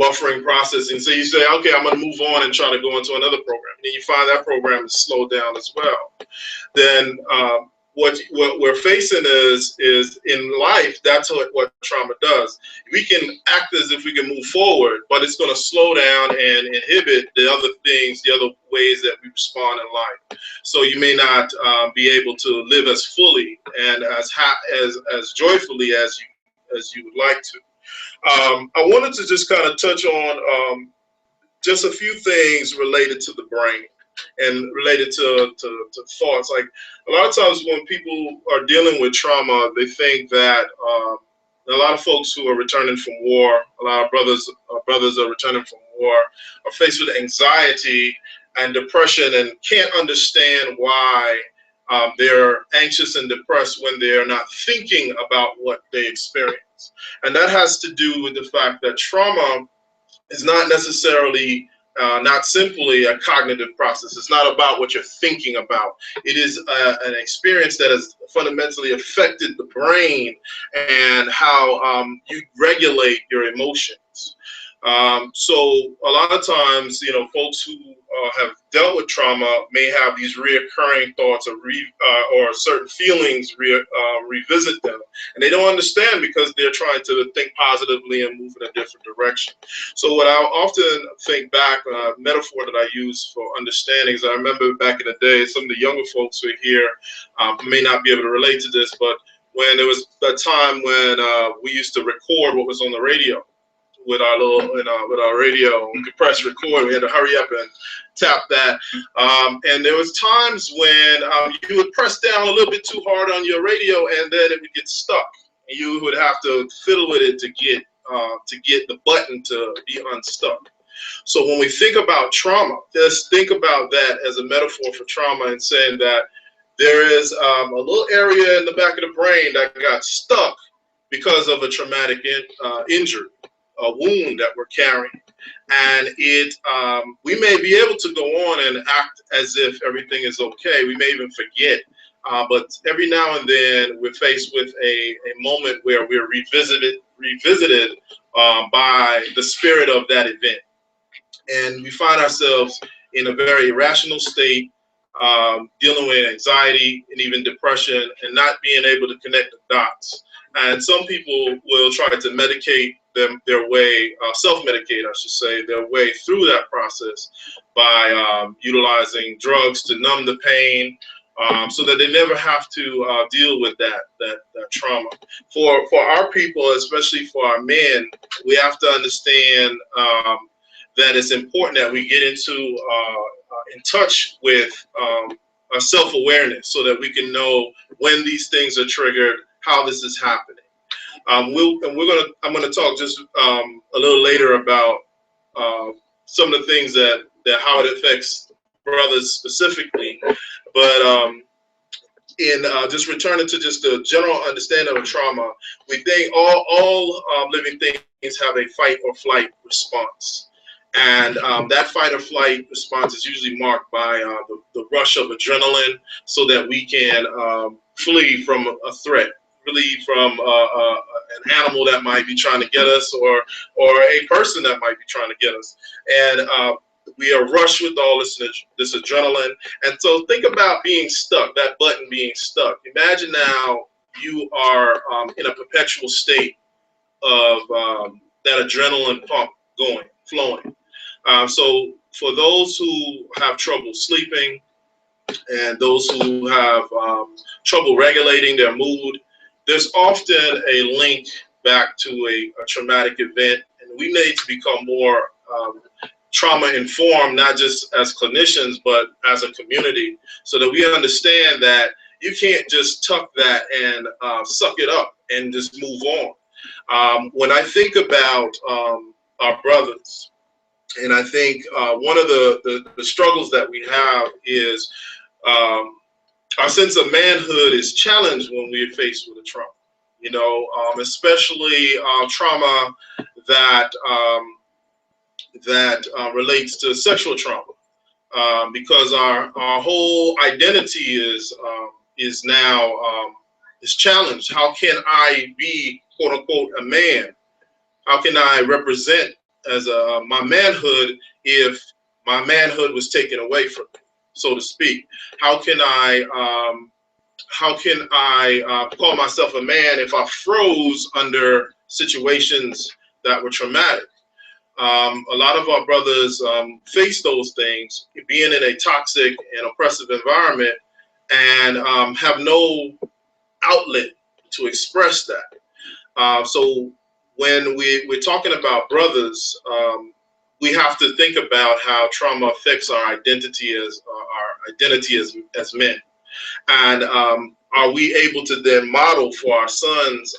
buffering processing. So you say, okay, I'm going to move on and try to go into another program. And then you find that program is slowed down as well. Then what we're facing is in life, that's what trauma does. We can act as if we can move forward, but it's going to slow down and inhibit the other things, the other ways that we respond in life. So you may not be able to live as fully and as joyfully as you would like to. I wanted to just kind of touch on just a few things related to the brain and related to thoughts. Like a lot of times when people are dealing with trauma, they think that a lot of folks who are returning from war, a lot of brothers are returning from war, are faced with anxiety and depression and can't understand why they're anxious and depressed when they're not thinking about what they experience. And that has to do with the fact that trauma is not necessarily, not simply a cognitive process. It's not about what you're thinking about. It is an experience that has fundamentally affected the brain and how you regulate your emotions. So a lot of times, folks who have dealt with trauma may have these reoccurring thoughts or certain feelings revisit them, and they don't understand because they're trying to think positively and move in a different direction. So what I often think back, a metaphor that I use for understanding is I remember back in the day, some of the younger folks who are here may not be able to relate to this, but when there was a time when we used to record what was on the radio with our with our radio, we could press record. We had to hurry up and tap that. And there was times when you would press down a little bit too hard on your radio, and then it would get stuck. and you would have to fiddle with it to get the button to be unstuck. So when we think about trauma, just think about that as a metaphor for trauma, and saying that there is a little area in the back of the brain that got stuck because of a traumatic injury, a wound that we're carrying. And we may be able to go on and act as if everything is okay. We may even forget. But every now and then we're faced with a moment where we're revisited by the spirit of that event. And we find ourselves in a very irrational state, dealing with anxiety and even depression, and not being able to connect the dots. And some people will try to medicate their way, self-medicate, I should say, their way through that process by utilizing drugs to numb the pain, so that they never have to deal with that trauma. For our people, especially for our men, we have to understand that it's important that we get in touch with our self-awareness, so that we can know when these things are triggered, how this is happening. I'm gonna talk just a little later about some of the things that how it affects brothers specifically, but in just returning to just the general understanding of trauma, we think all living things have a fight or flight response. And that fight or flight response is usually marked by the rush of adrenaline, so that we can flee from a threat, flee from an animal that might be trying to get us, or a person that might be trying to get us. And we are rushed with all this adrenaline. And so think about being stuck, that button being stuck. Imagine now you are in a perpetual state of that adrenaline pump flowing. So for those who have trouble sleeping, and those who have trouble regulating their mood, there's often a link back to a traumatic event. And we need to become more trauma informed, not just as clinicians, but as a community, so that we understand that you can't just tuck that and suck it up and just move on. When I think about our brothers, and I think one of the struggles that we have is our sense of manhood is challenged when we're faced with a trauma. Especially trauma that relates to sexual trauma, because our whole identity is now challenged. How can I be, quote unquote, a man? How can I represent as my manhood if my manhood was taken away from me, so to speak? How can I call myself a man if I froze under situations that were traumatic? A lot of our brothers face those things, being in a toxic and oppressive environment, and have no outlet to express that. So when we're talking about brothers, we have to think about how trauma affects our identity as men. And are we able to then model for our sons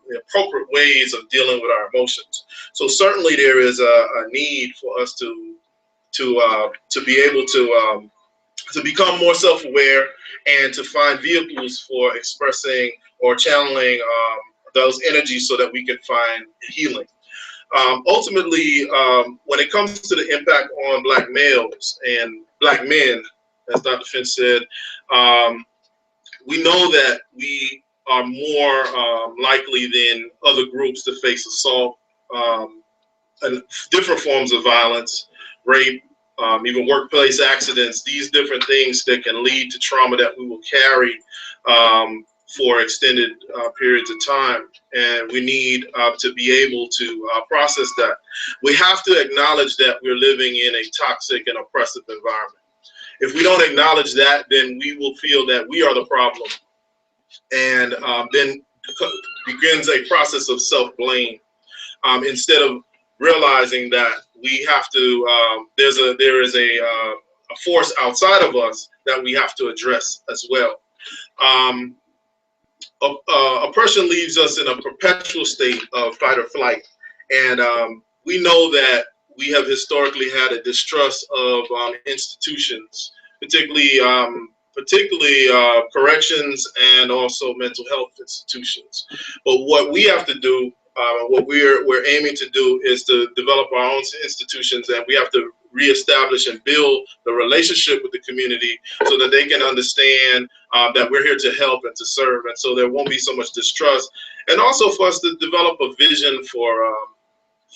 the appropriate ways of dealing with our emotions? So certainly there is a need for us to be able to become more self-aware, and to find vehicles for expressing or channeling those energies, so that we can find healing. Ultimately, when it comes to the impact on Black males and Black men, as Dr. Finch said, we know that we are more likely than other groups to face assault, and different forms of violence, rape, even workplace accidents, these different things that can lead to trauma that we will carry for extended periods of time. And we need to be able to process that. We have to acknowledge that we're living in a toxic and oppressive environment. If we don't acknowledge that, then we will feel that we are the problem, and then begins a process of self-blame, instead of realizing that we have to, there is a force outside of us that we have to address as well. a person leaves us in a perpetual state of fight or flight. And we know that we have historically had a distrust of institutions, particularly corrections and also mental health institutions. But what we have to do, what we're aiming to do, is to develop our own institutions, and we have to reestablish and build the relationship with the community so that they can understand that we're here to help and to serve, and so there won't be so much distrust, and also for us to develop a vision for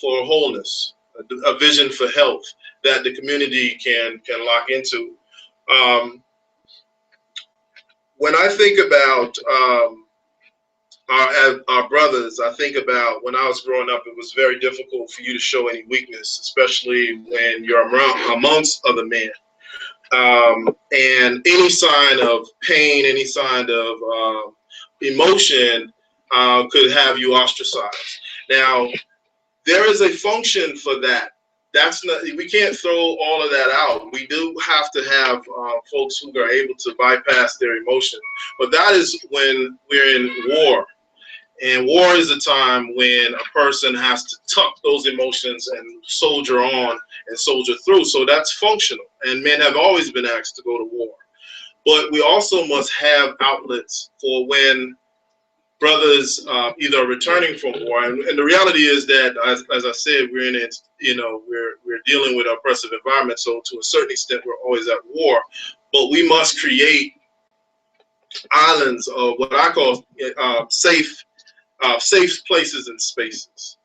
wholeness, a vision for health that the community can lock into. When I think about our brothers, I think about when I was growing up, it was very difficult for you to show any weakness, especially when you're amongst other men. And any sign of pain, any sign of emotion could have you ostracized. Now, there is a function for that. That's not, we can't throw all of that out. We do have to have folks who are able to bypass their emotion. But that is when we're in war. And war is a time when a person has to tuck those emotions and soldier on and soldier through. So that's functional. And men have always been asked to go to war. But we also must have outlets for when brothers either returning from war. And the reality is that, as I said, we're in it, we're dealing with an oppressive environment. So to a certain extent, we're always at war. But we must create islands of what I call safe places and spaces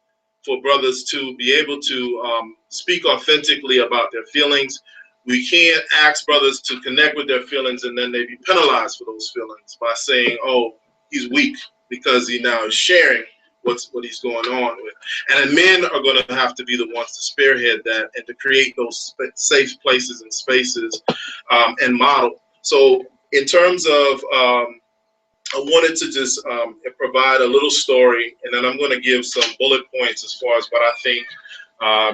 for brothers to be able to speak authentically about their feelings. We can't ask brothers to connect with their feelings and then they be penalized for those feelings by saying, oh, he's weak because he now is sharing what he's going on with. And then men are going to have to be the ones to spearhead that and to create those safe places and spaces and model. So in terms of I wanted to just provide a little story, and then I'm going to give some bullet points as far as what I think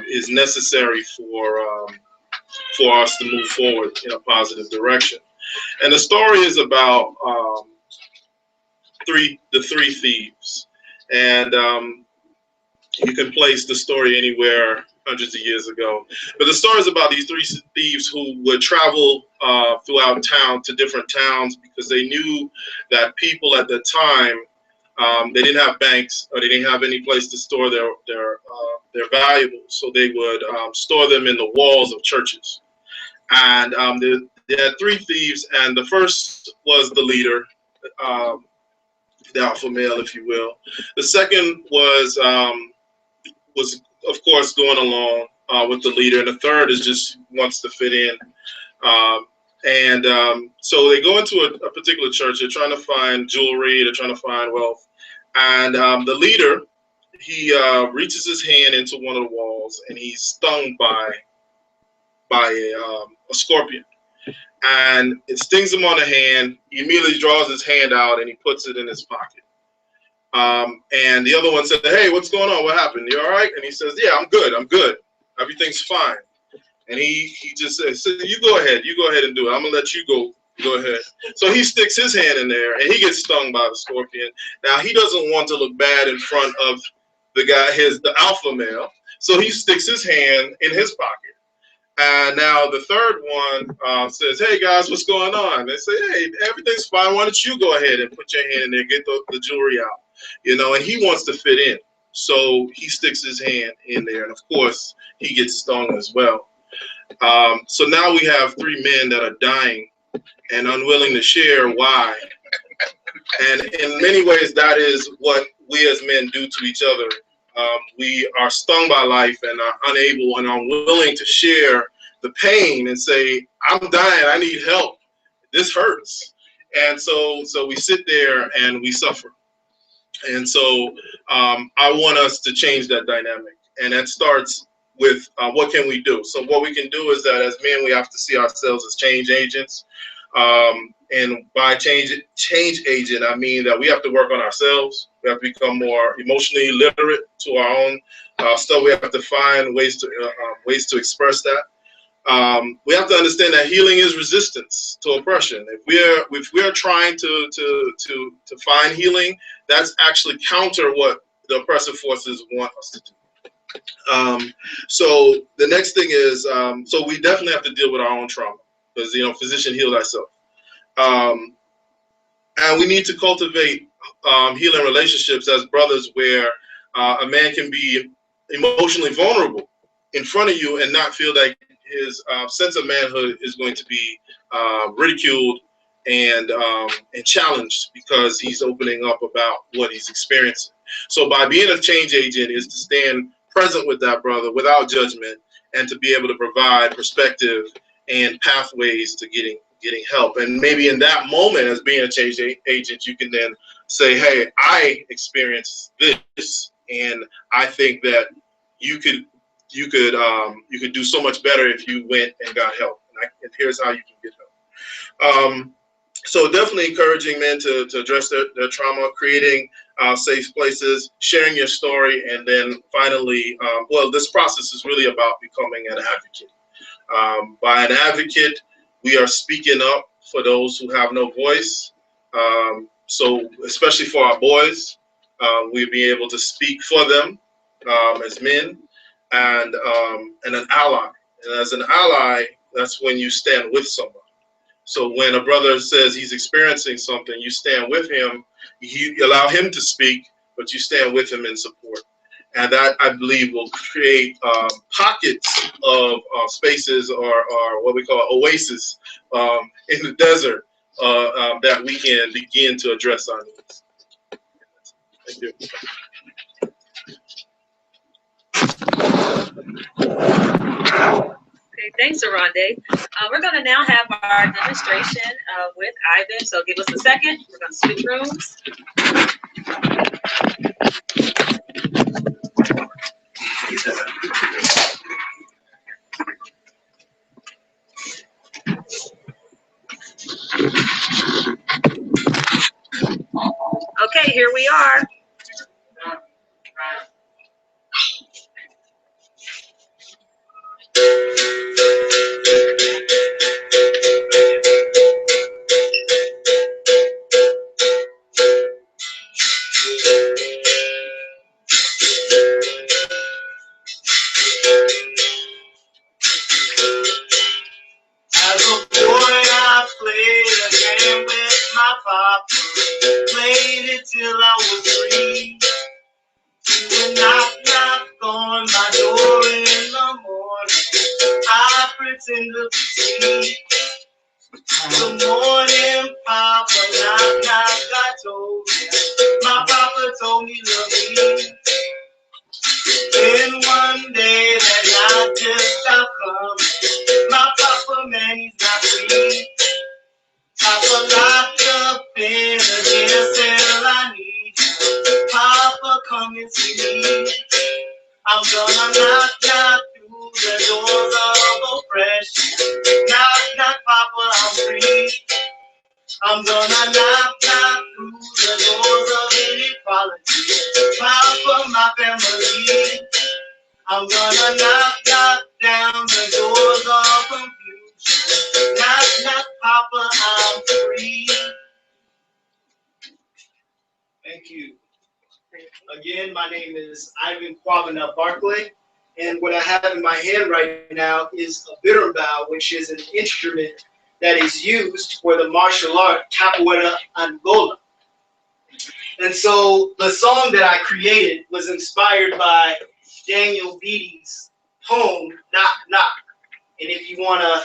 is necessary for us to move forward in a positive direction. And the story is about the three thieves, and you can place the story anywhere hundreds of years ago. But the story is about these three thieves who would travel throughout town to different towns because they knew that people at the time, they didn't have banks or they didn't have any place to store their valuables. So they would store them in the walls of churches. And they had three thieves, and the first was the leader, the alpha male, if you will. The second was of course going along with the leader, and the third is just wants to fit in. So they go into a particular church. They're trying to find jewelry. They're trying to find wealth, and the leader, he reaches his hand into one of the walls, and he's stung by a scorpion, and it stings him on the hand. He immediately draws his hand out and he puts it in his pocket. And the other one said, "Hey, what's going on? What happened? You all right?" And he says, "Yeah, I'm good. Everything's fine." And he just says, you go ahead and do it. I'm gonna let you go ahead. So he sticks his hand in there and he gets stung by the scorpion. Now he doesn't want to look bad in front of the guy, the alpha male. So he sticks his hand in his pocket. And now the third one says, "Hey guys, what's going on?" They say, "Hey, everything's fine. Why don't you go ahead and put your hand in there, get the jewelry out?" And he wants to fit in. So he sticks his hand in there, and of course he gets stung as well. So now we have three men that are dying and unwilling to share why. And in many ways, that is what we as men do to each other. We are stung by life and are unable and unwilling to share the pain and say, "I'm dying, I need help. This hurts." And so we sit there and we suffer. And so I want us to change that dynamic. And that starts with what can we do? So what we can do is that as men, we have to see ourselves as change agents. And by change agent, I mean that we have to work on ourselves. We have to become more emotionally literate to our own stuff. We have to find ways to express that. we have to understand that healing is resistance to oppression. If we are trying to find healing, that's actually counter what the oppressive forces want us to do. So the next thing is, so we definitely have to deal with our own trauma, because physician heal thyself, and we need to cultivate healing relationships as brothers, where a man can be emotionally vulnerable in front of you and not feel like his sense of manhood is going to be ridiculed and challenged because he's opening up about what he's experiencing. So by being a change agent is to stand present with that brother without judgment, and to be able to provide perspective and pathways to getting help. And maybe in that moment, as being a change agent, you can then say, hey, I experienced this, and I think that you could do so much better if you went and got help. And here's how you can get help. So definitely encouraging men to address their trauma, creating safe places, sharing your story, and then finally, this process is really about becoming an advocate. By an advocate, we are speaking up for those who have no voice. So especially for our boys, we'll be able to speak for them as men, and an ally. And as an ally, that's when you stand with someone. So when a brother says he's experiencing something, you stand with him. You allow him to speak, but you stand with him in support. And that, I believe, will create pockets of spaces, or what we call oases in the desert, that we can begin to address our needs. Thank you. Okay, thanks, Aronde. We're going to now have our demonstration with Ivan. So give us a second. We're going to switch rooms. Okay, here we are. As a boy, I played a game with my papa. Played it till I was 3. He would knock, knock on my door in the morning. I pretend to be asleep. Good morning, Papa. Knock, knock, I told him. My papa told me to leave. Then one day that night just stopped coming. My papa, man, he's not free. Papa locked up in a jail cell, I need you. Papa, come and see me. I'm gonna knock, knock through the doors of oppression. Knock, knock, Papa, I'm free. I'm gonna knock, knock through the doors of inequality. Papa, my family. I'm gonna knock, knock down the doors of confusion. Knock, knock, Papa, I'm free. Thank you. Again, my name is Ivan Kwabena Barclay, and what I have in my hand right now is a bitter bow, which is an instrument that is used for the martial art Capoeira Angola. And so the song that I created was inspired by Daniel Beatty's poem, Knock Knock. And if you want to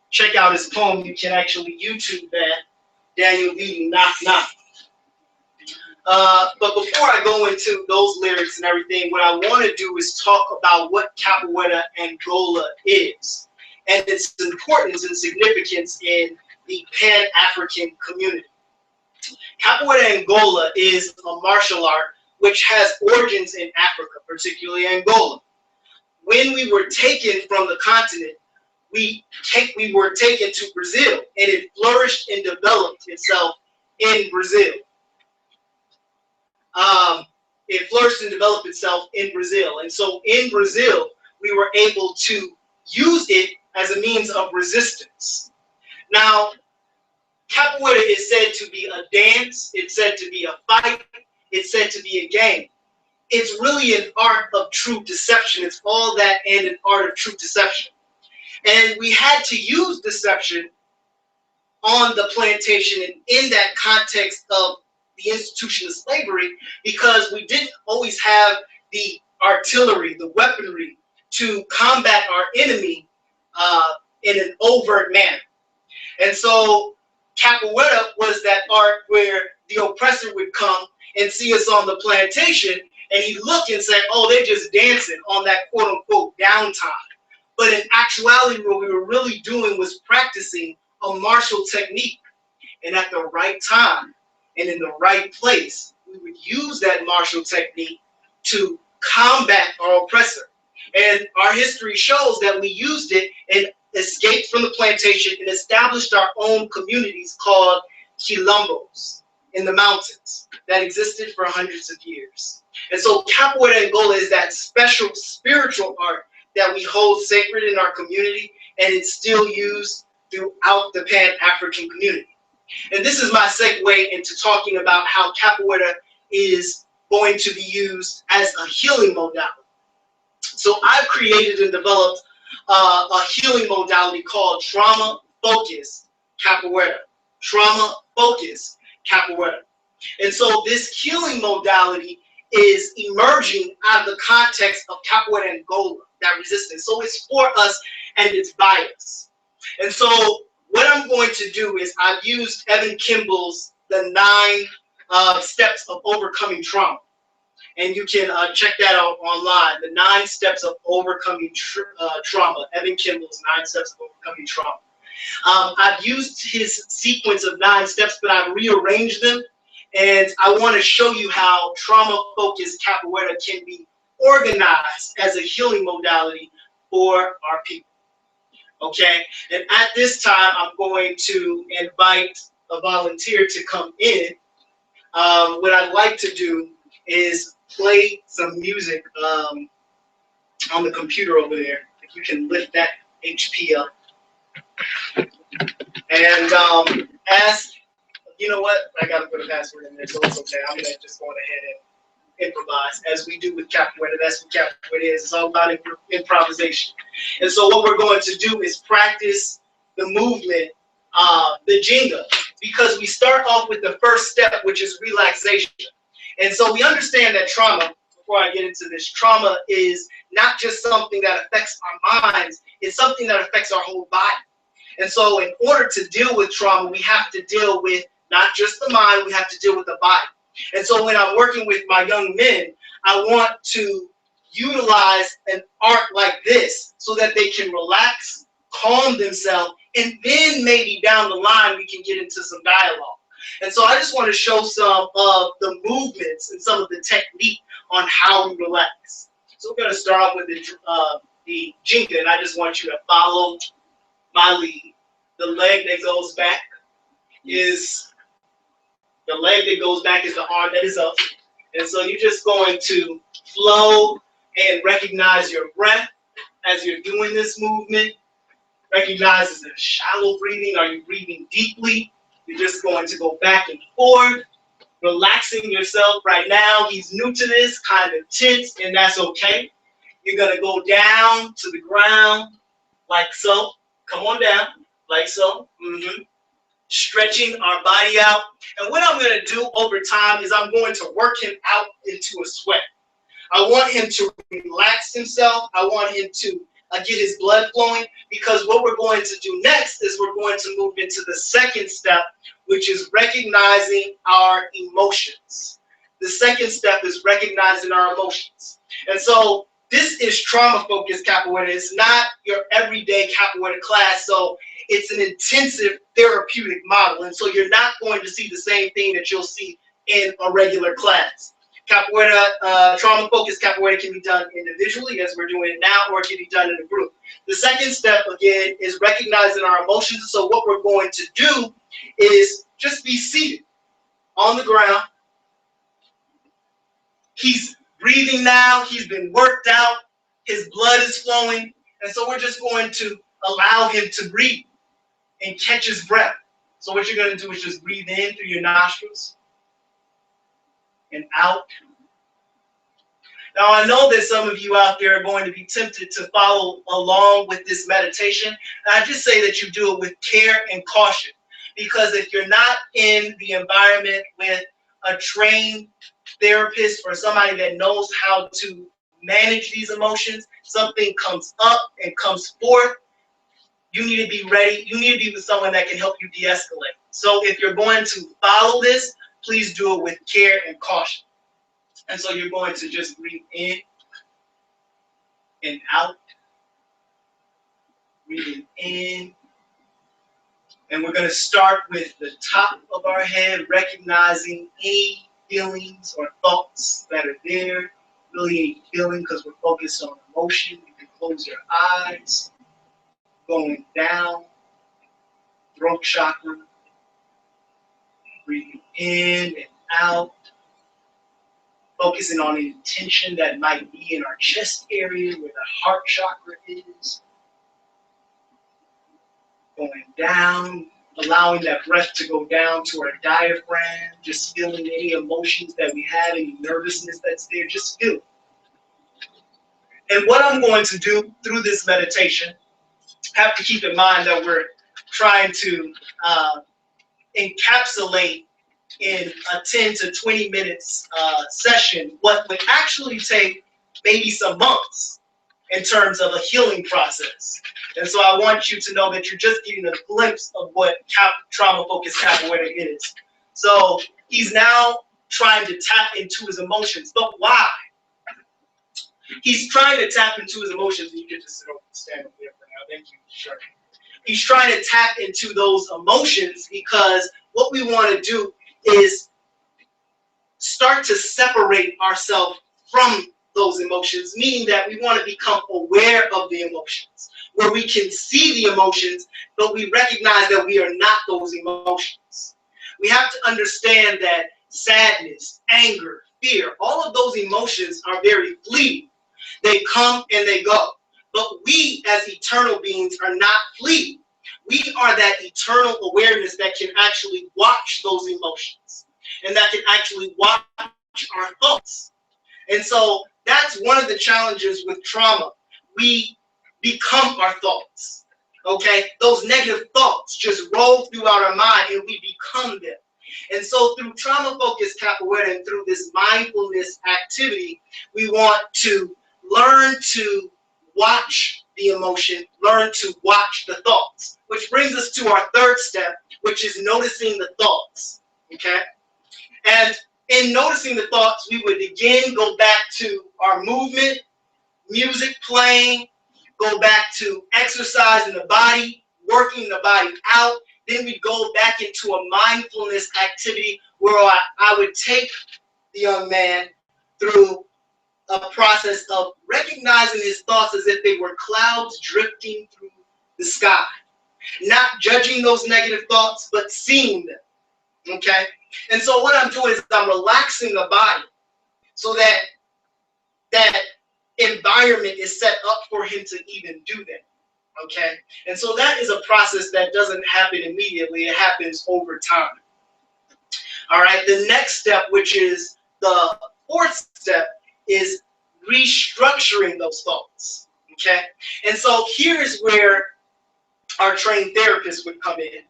check out his poem, you can actually YouTube that, Daniel Beatty, Knock Knock. But before I go into those lyrics and everything, what I want to do is talk about what Capoeira Angola is and its importance and significance in the Pan-African community. Capoeira Angola is a martial art which has origins in Africa, particularly Angola. When we were taken from the continent, we were taken to Brazil, and it flourished and developed itself in Brazil. It flourished and developed itself in Brazil. And so in Brazil, we were able to use it as a means of resistance. Now, capoeira is said to be a dance, it's said to be a fight, it's said to be a game. It's really an art of true deception. It's all that and an art of true deception. And we had to use deception on the plantation and in that context of the institution of slavery, because we didn't always have the artillery, the weaponry to combat our enemy in an overt manner. And so capoeira was that art where the oppressor would come and see us on the plantation, and he'd look and say, oh, they're just dancing on that quote unquote downtime. But in actuality, what we were really doing was practicing a martial technique. And at the right time and in the right place, we would use that martial technique to combat our oppressor. And our history shows that we used it and escaped from the plantation and established our own communities called quilombos in the mountains that existed for hundreds of years. And so capoeira Angola is that special spiritual art that we hold sacred in our community, and it's still used throughout the Pan-African community. And this is my segue into talking about how capoeira is going to be used as a healing modality. So I've created and developed a healing modality called trauma-focused capoeira. Trauma-focused capoeira. And so this healing modality is emerging out of the context of capoeira Angola, that resistance. So it's for us and it's by us. And so what I'm going to do is I've used Evan Kimball's The 9 Steps of Overcoming Trauma. And you can check that out online, The 9 Steps of Overcoming Trauma, Evan Kimball's 9 Steps of Overcoming Trauma. I've used his sequence of 9 steps, but I've rearranged them. And I want to show you how trauma-focused capoeira can be organized as a healing modality for our people. Okay? And at this time, I'm going to invite a volunteer to come in. What I'd like to do is play some music on the computer over there. If you can lift that HP up. And ask, you know what? I gotta put a password in there, so it's okay. I'm gonna just go ahead and improvise, as we do with capoeira. That's what capoeira is. It's all about improvisation. And so what we're going to do is practice the movement, the jinga, because we start off with the first step, which is relaxation. And so we understand that trauma, before I get into this, trauma is not just something that affects our minds, it's something that affects our whole body. And so in order to deal with trauma, we have to deal with not just the mind, we have to deal with the body. And so when I'm working with my young men, I want to utilize an art like this so that they can relax, calm themselves, and then maybe down the line we can get into some dialogue. And so I just want to show some of the movements and some of the technique on how we relax. So we're going to start off with the jinga, and I just want you to follow my lead. The leg that goes back is the arm that is up. And so you're just going to flow and recognize your breath as you're doing this movement. Recognize, is it a shallow breathing? Are you breathing deeply? You're just going to go back and forth, relaxing yourself. Right now, he's new to this, kind of tense, and that's okay. You're going to go down to the ground like so. Come on down, like so. Stretching our body out. And what I'm going to do over time is I'm going to work him out into a sweat. I want him to relax himself. I want him to get his blood flowing, because what we're going to do next is we're going to move into the second step, which is recognizing our emotions. The second step is recognizing our emotions. And so this is trauma-focused capoeira. It's not your everyday capoeira class, so it's an intensive therapeutic model. And so you're not going to see the same thing that you'll see in a regular class. Capoeira, trauma-focused capoeira can be done individually, as we're doing it now, or it can be done in a group. The second step, again, is recognizing our emotions. So what we're going to do is just be seated on the ground. He's breathing now. He's been worked out. His blood is flowing. And so we're just going to allow him to breathe and catch his breath. So what you're going to do is just breathe in through your nostrils and out. Now, I know that some of you out there are going to be tempted to follow along with this meditation. And I just say that you do it with care and caution, because if you're not in the environment with a trained therapist or somebody that knows how to manage these emotions, something comes up and comes forth, you need to be ready. You need to be with someone that can help you de-escalate. So if you're going to follow this, please do it with care and caution. And so you're going to just breathe in and out, breathing in. And we're going to start with the top of our head, recognizing any feelings or thoughts that are there. Really any feeling, because we're focused on emotion. You can close your eyes. Going down, throat chakra. Breathing in and out. Focusing on any tension that might be in our chest area where the heart chakra is. Going down, allowing that breath to go down to our diaphragm, just feeling any emotions that we have, any nervousness that's there, just feel it. And what I'm going to do through this meditation, have to keep in mind that we're trying to encapsulate in a 10 to 20 minutes session what would actually take maybe some months in terms of a healing process. And so I want you to know that you're just getting a glimpse of what trauma-focused capoeira is. So he's now trying to tap into his emotions, but why? He's trying to tap into his emotions, and you can just stand up there for now. Thank you, sure. He's trying to tap into those emotions because what we want to do is start to separate ourselves from those emotions, meaning that we want to become aware of the emotions, where we can see the emotions, but we recognize that we are not those emotions. We have to understand that sadness, anger, fear, all of those emotions are very fleeting. They come and they go. But we as eternal beings are not fleeting. We are that eternal awareness that can actually watch those emotions and that can actually watch our thoughts. And so that's one of the challenges with trauma. We become our thoughts, okay? Those negative thoughts just roll throughout our mind and we become them. And so through trauma-focused capoeira and through this mindfulness activity, we want to learn to watch the emotion, learn to watch the thoughts, which brings us to our third step, which is noticing the thoughts, okay? And in noticing the thoughts, we would again go back to our movement, music playing, go back to exercising the body, working the body out. Then we go back into a mindfulness activity where I would take the young man through a process of recognizing his thoughts as if they were clouds drifting through the sky. Not judging those negative thoughts, but seeing them, okay? And so what I'm doing is I'm relaxing the body so that that environment is set up for him to even do that, okay? And so that is a process that doesn't happen immediately. It happens over time. All right, the next step, which is the fourth step, is restructuring those thoughts, okay? And so here's where our trained therapist would come in,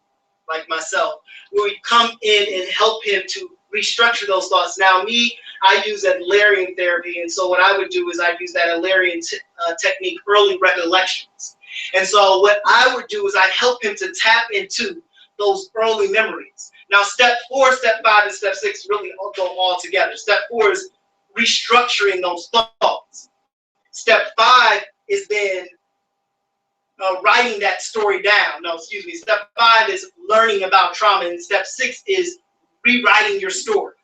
like myself, where we come in and help him to restructure those thoughts. Now I use Adlerian therapy, and so what I would do is I use that Adlerian technique, early recollections. And so what I would do is I help him to tap into those early memories. Now step 4, step 5, and step 6 really go all together. Step 4 is restructuring those thoughts. Step 5 is then writing that story down. No, excuse me. Step 5 is learning about trauma, and step 6 is rewriting your story.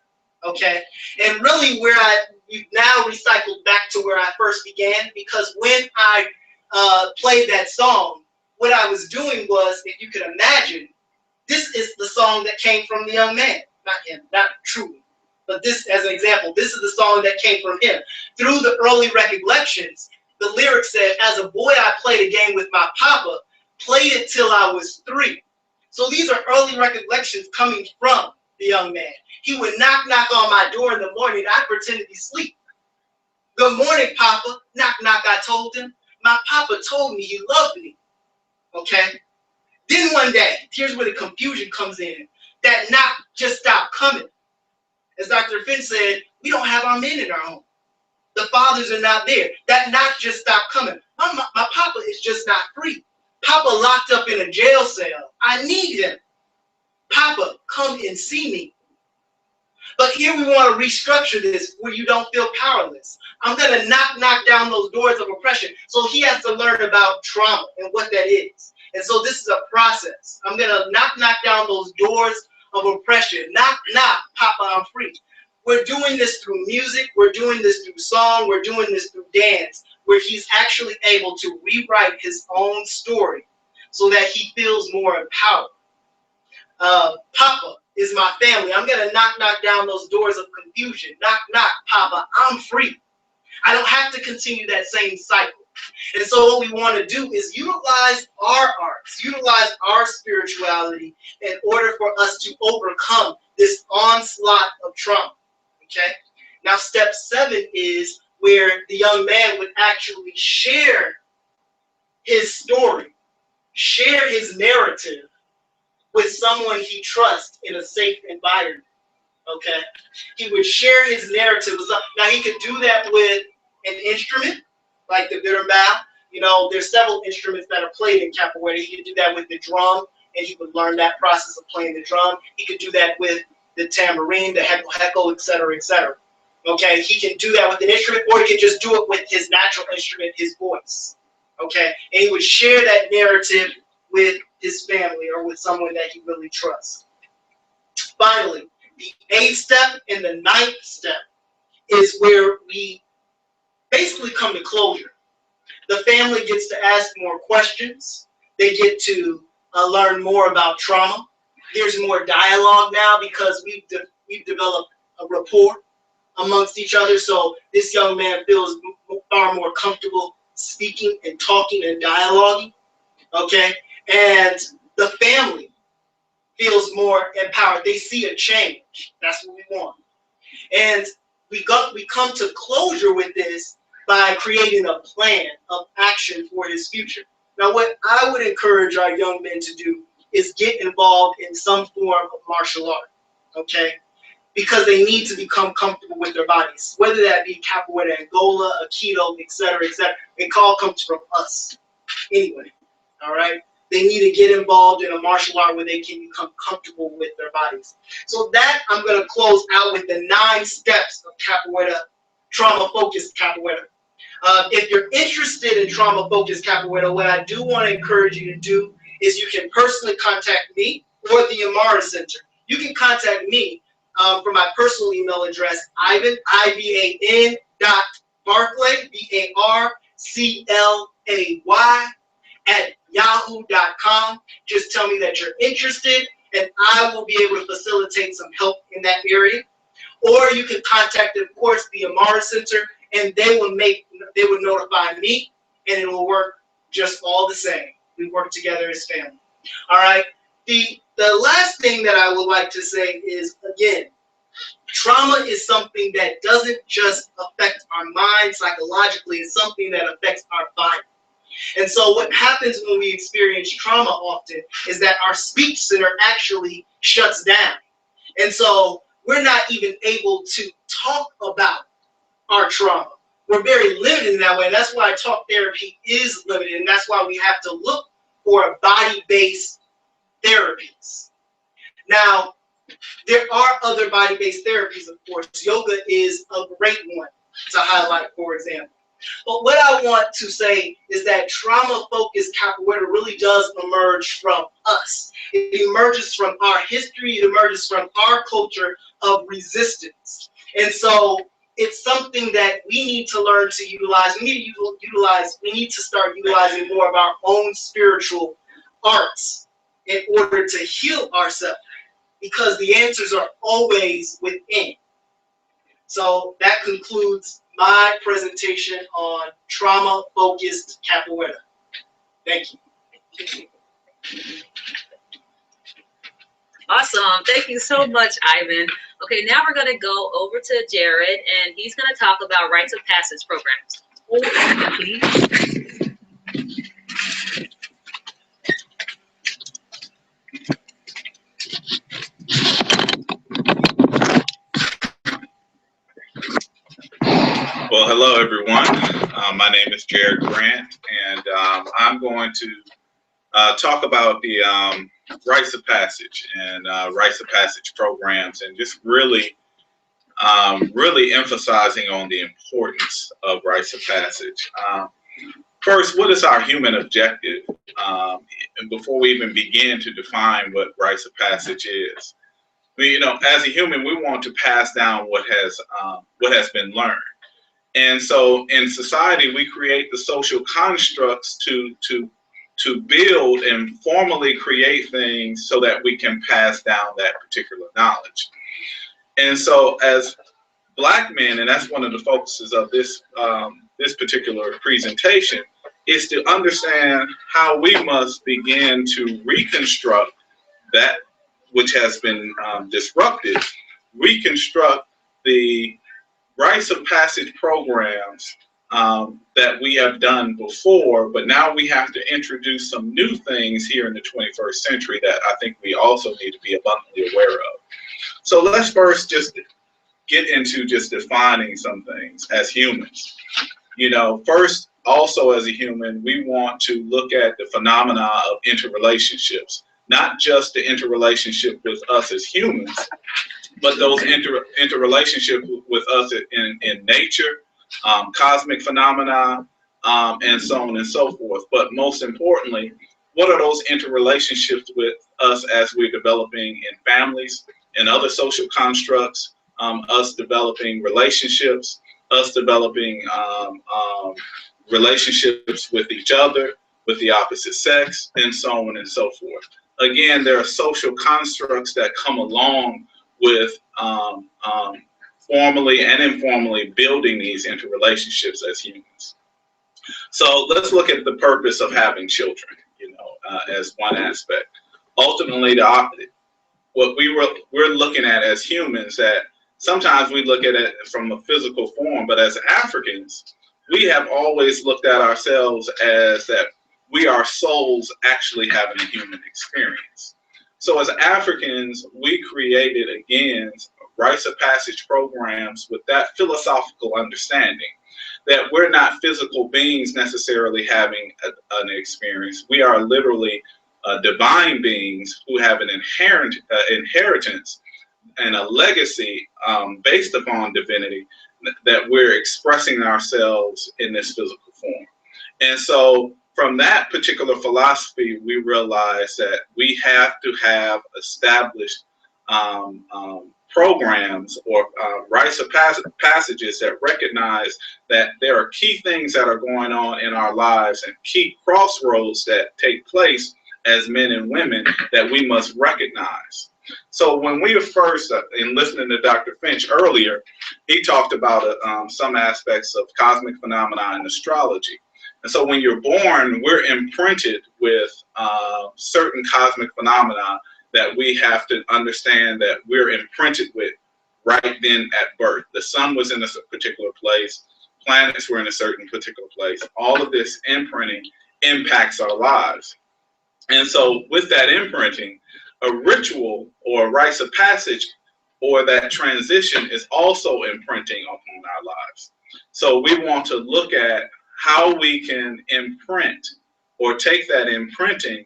Okay, and really we've now recycled back to where I first began, because when I played that song, what I was doing was, if you could imagine, this is the song that came from the young man, not him, not truly, but this as an example, this is the song that came from him. Through the early recollections, the lyric said, as a boy, I played a game with my papa, played it till I was 3. So these are early recollections coming from the young man. He would knock on my door in the morning. I'd pretend to be asleep. Good morning, Papa. Knock, I told him. My papa told me he loved me. Okay? Then one day, here's where the confusion comes in. That knock just stopped coming. As Dr. Finn said, we don't have our men in our home. The fathers are not there. That knock just stopped coming. My papa is just not free. Papa locked up in a jail cell. I need him. Papa, come and see me. But here we want to restructure this where you don't feel powerless. I'm going to knock down those doors of oppression. So he has to learn about trauma and what that is. And so this is a process. I'm going to knock down those doors of oppression. Knock, Papa, I'm free. We're doing this through music. We're doing this through song. We're doing this through dance, where he's actually able to rewrite his own story so that he feels more empowered. Papa is my family. I'm going to knock down those doors of confusion. Knock, Papa, I'm free. I don't have to continue that same cycle. And so what we want to do is utilize our arts, utilize our spirituality in order for us to overcome this onslaught of trauma. Okay? Now, step 7 is where the young man would actually share his story, share his narrative with someone he trusts in a safe environment. Okay? He would share his narrative with someone. Now, he could do that with an instrument, like the bitter bow. You know, there's several instruments that are played in capoeira. He could do that with the drum, and he would learn that process of playing the drum. He could do that with the tambourine, the heko, etc., etc. Okay, he can do that with an instrument, or he can just do it with his natural instrument, his voice. Okay, and he would share that narrative with his family or with someone that he really trusts. Finally, the 8th step and the 9th step is where we basically come to closure. The family gets to ask more questions. They get to learn more about trauma. There's more dialogue now because we've developed a rapport amongst each other. So this young man feels far more comfortable speaking and talking and dialoguing. Okay, and the family feels more empowered. They see a change. That's what we want. And we come to closure with this by creating a plan of action for his future. Now, what I would encourage our young men to do is get involved in some form of martial art, okay? Because they need to become comfortable with their bodies, whether that be capoeira, Angola, Aikido, etc., etc. It all comes from us anyway, all right? They need to get involved in a martial art where they can become comfortable with their bodies. So that I'm going to close out with the 9 steps of capoeira, trauma-focused capoeira. If you're interested in trauma-focused capoeira, what I do want to encourage you to do is you can personally contact me or the Amara Center. You can contact me from my personal email address, Ivan, IVAN .Barclay, BARCLAY @yahoo.com. Just tell me that you're interested, and I will be able to facilitate some help in that area. Or you can contact, of course, the Amara Center, and they will notify me, and it will work just all the same. We work together as family. All right. The last thing that I would like to say is, again, trauma is something that doesn't just affect our mind psychologically, it's something that affects our body. And so what happens when we experience trauma often is that our speech center actually shuts down. And so we're not even able to talk about our trauma. We're very limited in that way. And that's why talk therapy is limited. And that's why we have to look for body-based therapies. Now, there are other body-based therapies, of course. Yoga is a great one to highlight, for example. But what I want to say is that trauma-focused capoeira really does emerge from us. It emerges from our history. It emerges from our culture of resistance. And so it's something that we need to learn to utilize. We need to start utilizing more of our own spiritual arts in order to heal ourselves, because the answers are always within. So that concludes my presentation on trauma-focused capoeira. Thank you. Awesome. Thank you so much, Ivan. Okay, now we're going to go over to Jared, and he's going to talk about rites of passage programs. Hold on, please. Well, hello, everyone. My name is Jared Grant, and I'm going to talk about the rites of passage and rites of passage programs, and just really emphasizing on the importance of rites of passage. First, what is our human objective? And before we even begin to define what rites of passage is, as a human, we want to pass down what has been learned. And so in society, we create the social constructs to build and formally create things so that we can pass down that particular knowledge. And so as Black men, and that's one of the focuses of this particular presentation, is to understand how we must begin to reconstruct that which has been disrupted, reconstruct the rites of passage programs that we have done before, but now we have to introduce some new things here in the 21st century that I think we also need to be abundantly aware of. So let's first just get into just defining some things as humans. First, also as a human, we want to look at the phenomena of interrelationships, not just the interrelationship with us as humans, but those interrelationships with us in nature, cosmic phenomena, and so on and so forth. But most importantly, what are those interrelationships with us as we're developing in families and other social constructs, us developing relationships, us developing relationships with each other, with the opposite sex, and so on and so forth. Again, there are social constructs that come along with formally and informally building these interrelationships as humans. So let's look at the purpose of having children, as one aspect. Ultimately, what we're looking at as humans, that sometimes we look at it from a physical form, but as Africans, we have always looked at ourselves as that we are souls actually having a human experience. So as Africans, we created, again, rites of passage programs with that philosophical understanding that we're not physical beings necessarily having an experience. We are literally divine beings who have an inheritance and a legacy based upon divinity, that we're expressing ourselves in this physical form. And so from that particular philosophy, we realize that we have to have established programs or rites of passages that recognize that there are key things that are going on in our lives and key crossroads that take place as men and women that we must recognize. So when we were first, in listening to Dr. Finch earlier, he talked about some aspects of cosmic phenomena and astrology. And so when you're born, we're imprinted with certain cosmic phenomena that we have to understand that we're imprinted with right then at birth. The sun was in a particular place, planets were in a certain particular place. All of this imprinting impacts our lives. And so with that imprinting, a ritual or rites of passage or that transition is also imprinting upon our lives. So we want to look at how we can imprint or take that imprinting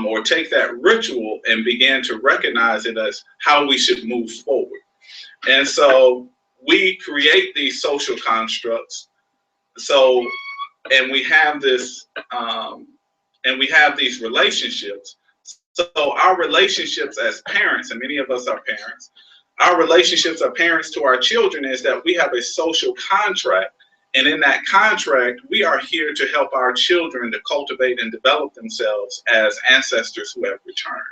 or take that ritual and begin to recognize it as how we should move forward. And so we create these social constructs. And we have this, and we have these relationships. So our relationships as parents, and many of us are parents, our relationships as parents to our children is that we have a social contract. And in that contract, we are here to help our children to cultivate and develop themselves as ancestors who have returned.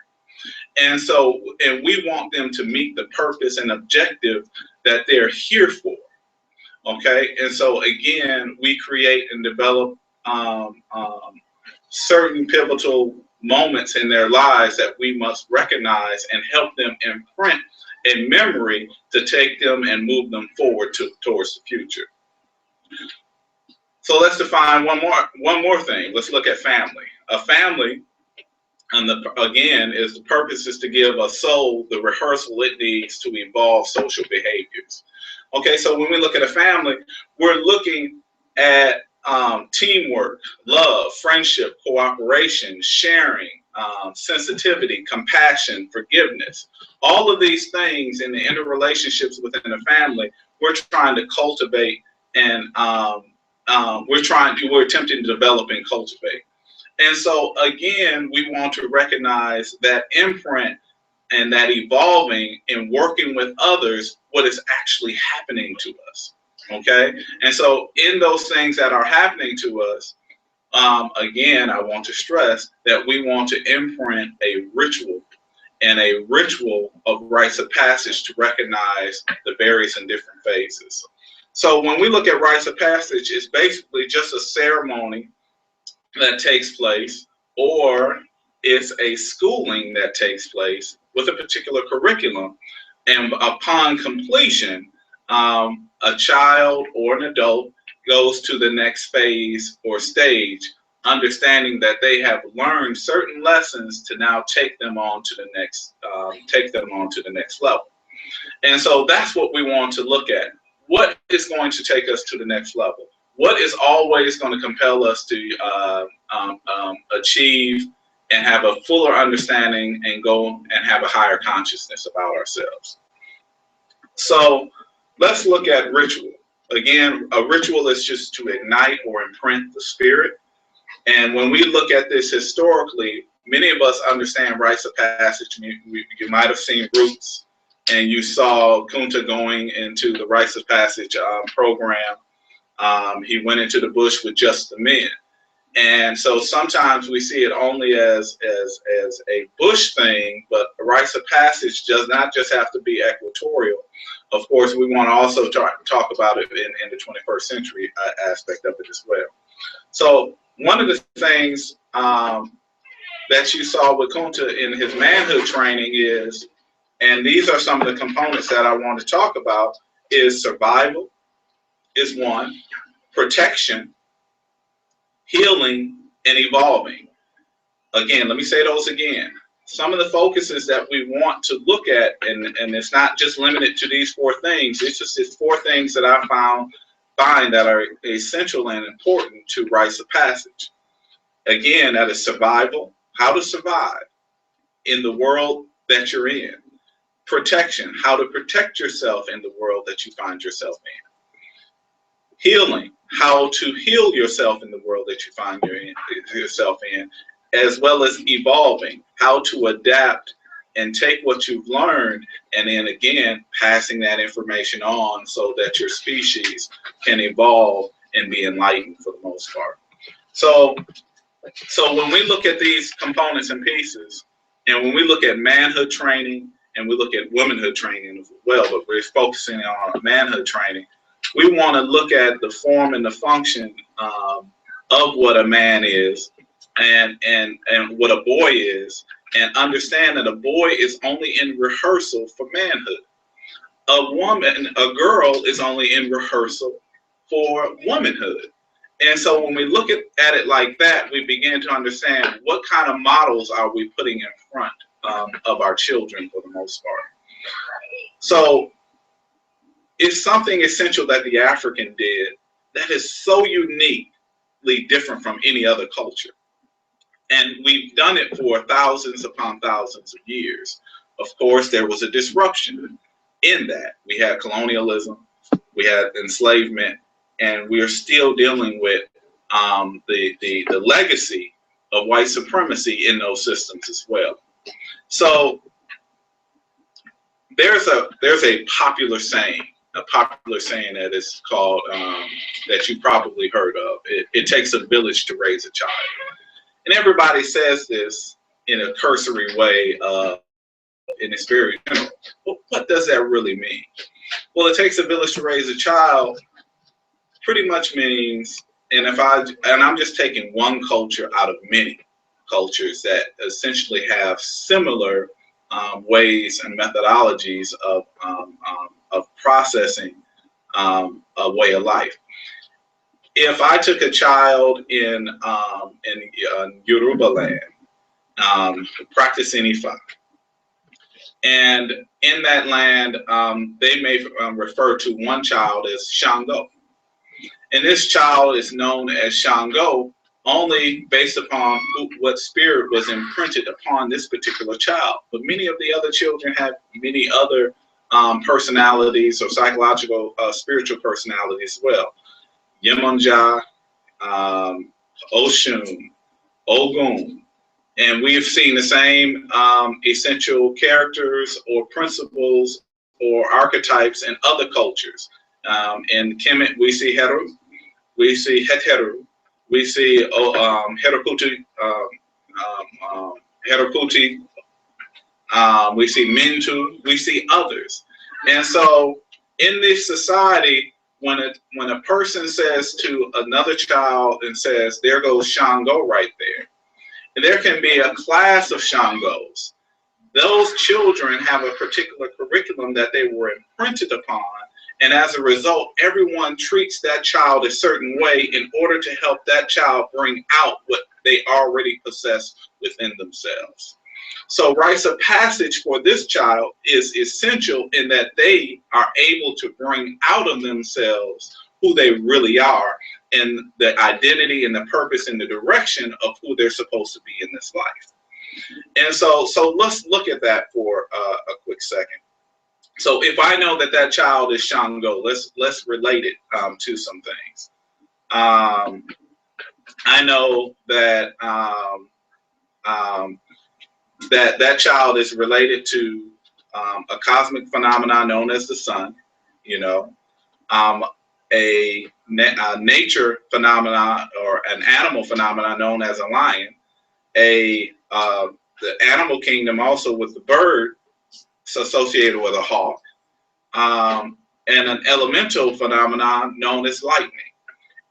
And so, and we want them to meet the purpose and objective that they're here for. Okay, and so again, we create and develop certain pivotal moments in their lives that we must recognize and help them imprint in memory to take them and move them forward towards the future. So let's define one more thing. Let's look at family. A family, and again, the purpose is to give a soul the rehearsal it needs to evolve social behaviors. Okay, so when we look at a family, we're looking at teamwork, love, friendship, cooperation, sharing, sensitivity, compassion, forgiveness. All of these things in the interrelationships within the family, we're trying to cultivate, and we're attempting to develop and cultivate. And so again, we want to recognize that imprint and that evolving and working with others, what is actually happening to us. Okay, and so in those things that are happening to us, again, I want to stress that we want to imprint a ritual of rites of passage to recognize the various and different phases. So when we look at rites of passage, it's basically just a ceremony that takes place, or it's a schooling that takes place with a particular curriculum, and upon completion, a child or an adult goes to the next phase or stage, understanding that they have learned certain lessons to now take them on to the next level. And so that's what we want to look at. What is going to take us to the next level? What is always going to compel us to achieve and have a fuller understanding and go and have a higher consciousness about ourselves? So let's look at ritual. Again, a ritual is just to ignite or imprint the spirit. And when we look at this historically, many of us understand rites of passage. You might have seen Roots, and you saw Kunta going into the rites of passage program. He went into the bush with just the men. And so sometimes we see it only as a bush thing, but the rites of passage does not just have to be equatorial. Of course, we want to also talk about it in the 21st century aspect of it as well. So one of the things that you saw with Kunta in his manhood training is, and these are some of the components that I want to talk about, is survival is one, protection, healing, and evolving. Again, let me say those again. Some of the focuses that we want to look at, and it's not just limited to these four things, it's four things that I find that are essential and important to rites of passage. Again, that is survival, how to survive in the world that you're in. Protection, how to protect yourself in the world that you find yourself in. Healing, how to heal yourself in the world that you find yourself in, as well as evolving, how to adapt and take what you've learned, and then again, passing that information on so that your species can evolve and be enlightened for the most part. So when we look at these components and pieces, and when we look at manhood training, and we look at womanhood training as well, but we're focusing on manhood training, we want to look at the form and the function of what a man is and what a boy is, and understand that a boy is only in rehearsal for manhood. A girl is only in rehearsal for womanhood. And so when we look at it like that, we begin to understand what kind of models are we putting in front of our children for the most part. So it's something essential that the African did that is so uniquely different from any other culture. And we've done it for thousands upon thousands of years. Of course, there was a disruption in that. We had colonialism, we had enslavement, and we are still dealing with the legacy of white supremacy in those systems as well. So there's a popular saying that is called, that you probably heard of. It takes a village to raise a child. And everybody says this in a cursory way, and it's very general. Well, what does that really mean? Well, it takes a village to raise a child pretty much means, and I'm just taking one culture out of many cultures that essentially have similar ways and methodologies of processing a way of life. If I took a child in Yoruba land, practicing Ifa, and in that land, they may refer to one child as Shango. And this child is known as Shango only based upon what spirit was imprinted upon this particular child. But many of the other children have many other personalities or psychological, spiritual personalities as well. Yemonja, Oshun, Ogun. And we have seen the same essential characters or principles or archetypes in other cultures. In Kemet, we see Heru, we see Heteru, we see Heruputi, we see Mintu, we see others. And so in this society, when a person says to another child and says, there goes Shango right there, and there can be a class of Shangos. Those children have a particular curriculum that they were imprinted upon, and as a result, everyone treats that child a certain way in order to help that child bring out what they already possess within themselves. So rites of passage for this child is essential in that they are able to bring out of themselves who they really are and the identity and the purpose and the direction of who they're supposed to be in this life. And so let's look at that for a quick second. So if I know that that child is Shango, let's relate it to some things. I know that that child is related to a cosmic phenomenon known as the sun, you know, a nature phenomena or an animal phenomena known as a lion, the animal kingdom also with the bird associated with a hawk, and an elemental phenomenon known as lightning.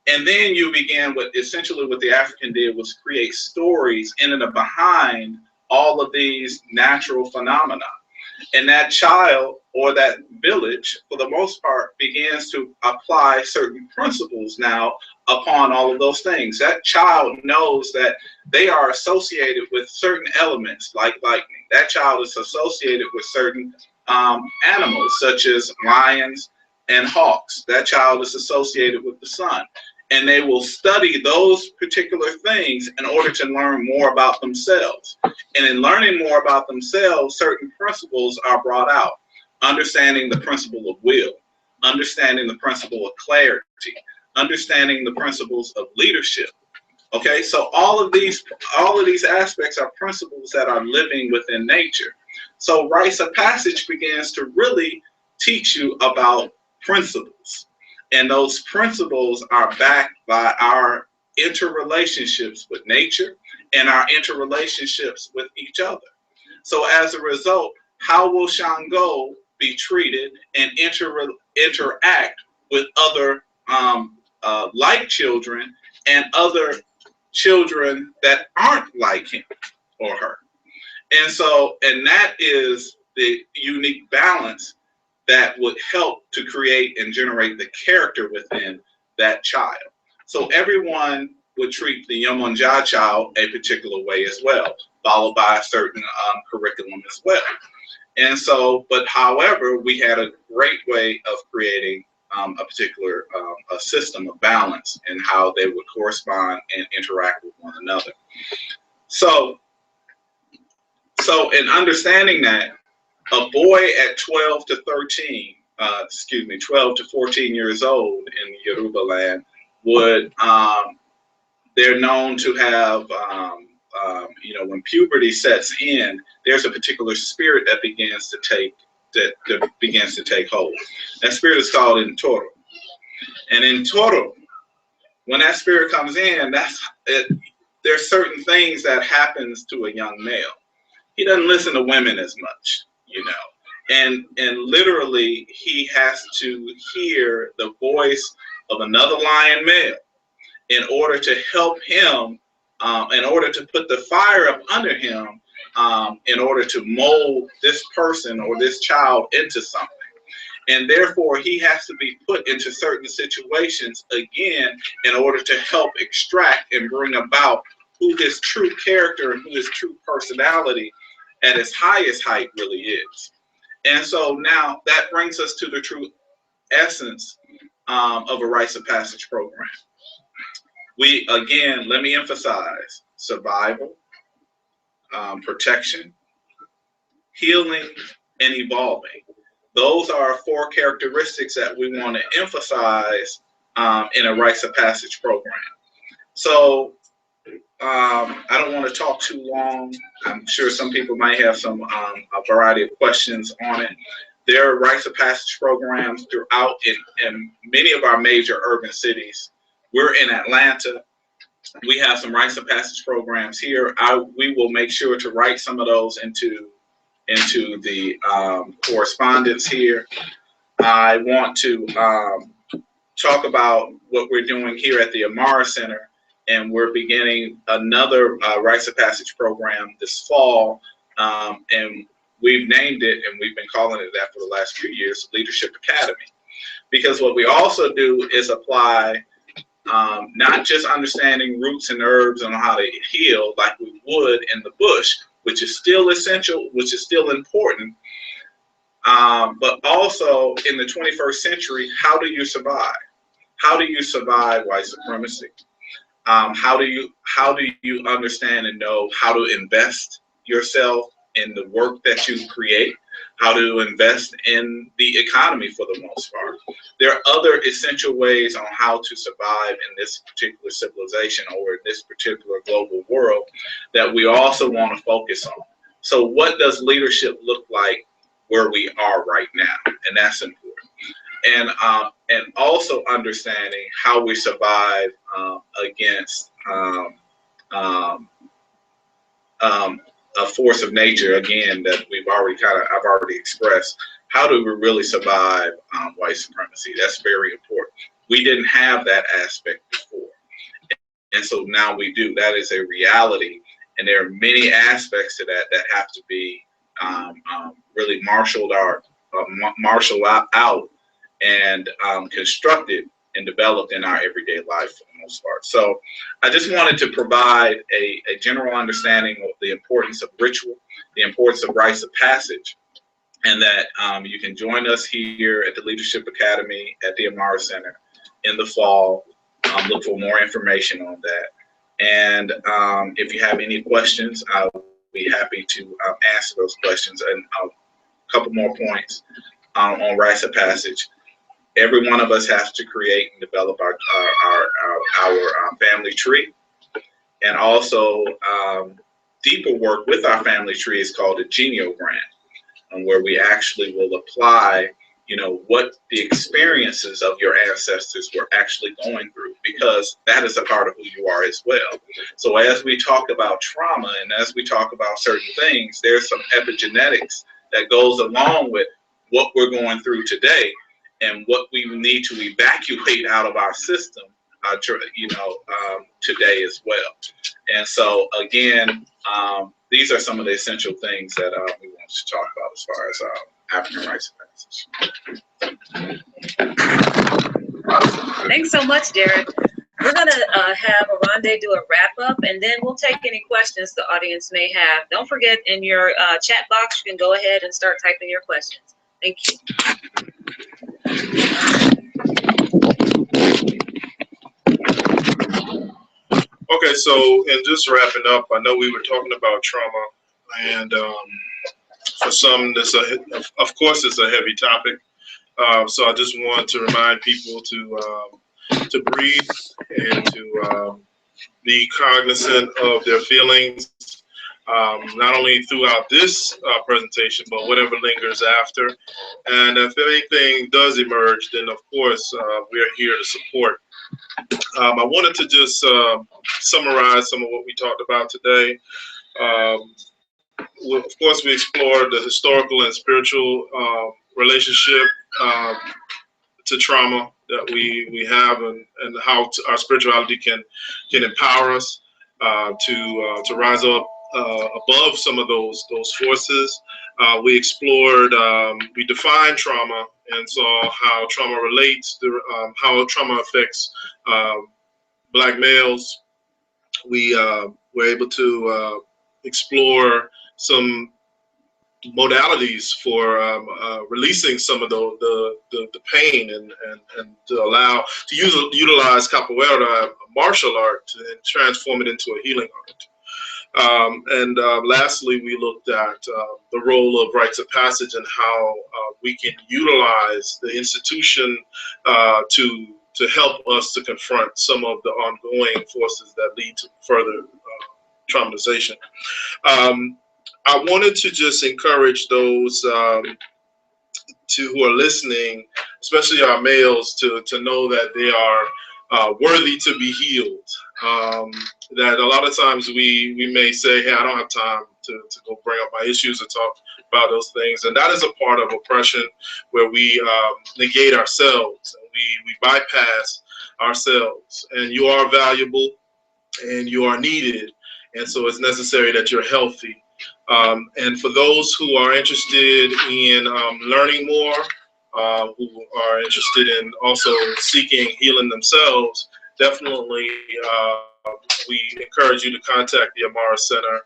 And then you begin with essentially what the African did was create stories in and behind all of these natural phenomena. And that child or that village, for the most part, begins to apply certain principles now upon all of those things. That child knows that they are associated with certain elements like lightning. That child is associated with certain animals such as lions and hawks. That child is associated with the sun. And they will study those particular things in order to learn more about themselves. And in learning more about themselves, certain principles are brought out. Understanding the principle of will, understanding the principle of clarity, understanding the principles of leadership. Okay, so all of these aspects are principles that are living within nature. So rites of passage begins to really teach you about principles. And those principles are backed by our interrelationships with nature and our interrelationships with each other. So as a result, how will Shango be treated and interact with other like children and other children that aren't like him or her? And that is the unique balance that would help to create and generate the character within that child. So everyone would treat the Yemonja child a particular way as well, followed by a certain curriculum as well. And so, but however, we had a great way of creating a particular a system of balance and how they would correspond and interact with one another. So in understanding that, a boy at 12 to 14 years old in Yoruba land would, they're known to have, when puberty sets in, there's a particular spirit that begins to take hold. That spirit is called Ntoro. And Ntoro, when that spirit comes in, there's certain things that happens to a young male. He doesn't listen to women as much, and literally he has to hear the voice of another lion male in order to help him, in order to put the fire up under him, in order to mold this person or this child into something. And therefore, he has to be put into certain situations again in order to help extract and bring about who his true character and who his true personality at its highest height really is. And so now that brings us to the true essence of a rites of passage program. We, again, let me emphasize survival, protection, healing, and evolving. Those are 4 characteristics that we want to emphasize in a rites of passage program. So I don't want to talk too long. I'm sure some people might have some a variety of questions on it. There are rites of passage programs throughout in many of our major urban cities. We're in Atlanta. We have some rites of passage programs here. We will make sure to write some of those into the correspondence here. I want to talk about what we're doing here at the Amara Center, and we're beginning another rites of passage program this fall, and we've named it, and we've been calling it that for the last few years, Leadership Academy. Because what we also do is apply not just understanding roots and herbs and how to heal like we would in the bush, which is still essential, which is still important, but also in the 21st century, how do you survive? How do you survive white supremacy? How do you understand and know how to invest yourself in the work that you create? How to invest in the economy for the most part? There are other essential ways on how to survive in this particular civilization or in this particular global world that we also want to focus on. So what does leadership look like where we are right now? And that's important. And also understanding how we survive against a force of nature, again, that I've already expressed. How do we really survive white supremacy? That's very important. We didn't have that aspect before, and so now we do. That is a reality, and there are many aspects to that that have to be really marshaled out and constructed and developed in our everyday life for the most part. So I just wanted to provide a general understanding of the importance of ritual, the importance of rites of passage, and that you can join us here at the Leadership Academy at the Amara Center in the fall. Look for more information on that. And if you have any questions, I'll be happy to answer those questions. And a couple more points on rites of passage. Every one of us has to create and develop our family tree, and also deeper work with our family tree is called a genealogy, where we actually will apply, what the experiences of your ancestors were actually going through, because that is a part of who you are as well. So as we talk about trauma and as we talk about certain things, there's some epigenetics that goes along with what we're going through today and what we need to evacuate out of our system, today as well. And so again, these are some of the essential things that we want to talk about as far as African rites of passage. Thanks so much, Derek. We're going to have Arande do a wrap up, and then we'll take any questions the audience may have. Don't forget, in your chat box, you can go ahead and start typing your questions. Thank you. Okay, so and just wrapping up, I know we were talking about trauma, and for some, of course, it's a heavy topic. So I just want to remind people to breathe and to be cognizant of their feelings, not only throughout this presentation, but whatever lingers after. And if anything does emerge, then of course we are here to support. I wanted to just summarize some of what we talked about today. Of course, we explored the historical and spiritual relationship to trauma. that we have, and how our spirituality can empower us to rise up above some of those forces. We explored, we defined trauma and saw how trauma relates, how trauma affects Black males. We were able to explore some modalities for releasing some of the pain and to utilize capoeira, a martial art, and transform it into a healing art. Lastly, we looked at the role of rites of passage and how we can utilize the institution to help us to confront some of the ongoing forces that lead to further traumatization. I wanted to just encourage those who are listening, especially our males, to know that they are worthy to be healed. That a lot of times we may say, hey, I don't have time to go bring up my issues or talk about those things. And that is a part of oppression where we negate ourselves and we bypass ourselves. And you are valuable and you are needed. And so it's necessary that you're healthy. And for those who are interested in learning more, who are interested in also seeking healing themselves, definitely we encourage you to contact the Amara Center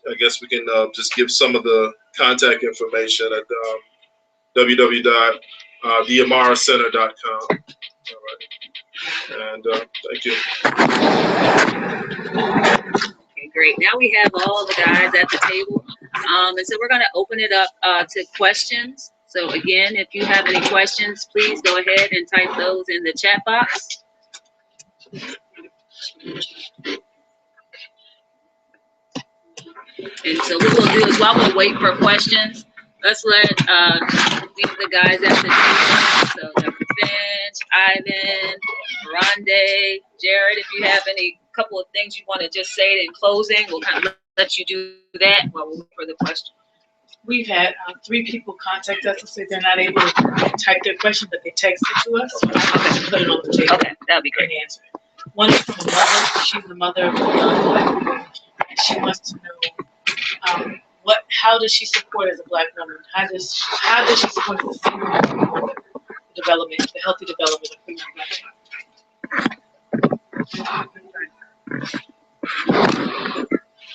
I guess we can just give some of the contact information at www.theamaracenter.com. All right. And thank you. Okay, great. Now we have all the guys at the table. And so we're going to open it up to questions. So again, if you have any questions, please go ahead and type those in the chat box. And so what we'll do is while we'll wait for questions, let's let the guys at the table. So Dr. Finch, Ivan, Rondé, Jared, if you have any couple of things you want to just say in closing, we'll kind of let you do that while we wait for the question. We've had 3 people contact us and say they're not able to type their question, but they text it to us. So I can put it on the table. Okay, that'd be great. And answer it. One is from a mother. She's the mother of a young Black woman, and she wants to know how does she support as a Black woman? How does she support the healthy development of female Black children?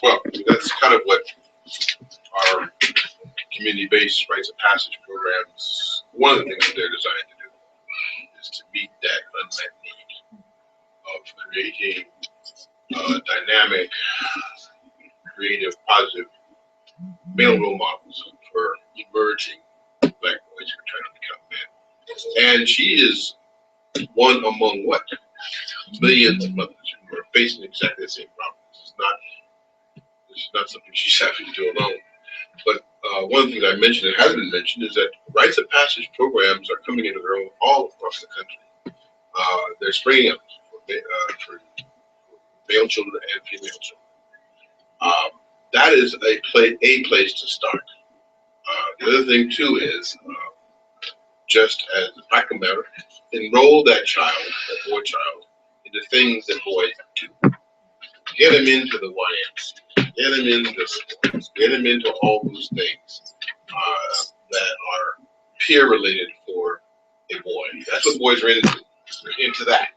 Well, that's kind of what our community-based rites of passage programs, one of the things that they're designed to do is to meet that unmet need of creating dynamic, creative, positive male role models for emerging Black boys who are trying to become men. And she is one among millions of mothers who are facing exactly the same problem. It's not something she's having to do alone. But one of the things I mentioned that hasn't been mentioned is that rites of passage programs are coming into their own all across the country. They're springing up for male children and female children. That is a place to start. The other thing too is just as a practical matter, enroll that boy child, into things that boys do. Get them into the YMCA, get them into sports, get them into all those things that are peer related for a boy. That's what boys are into. They're into that.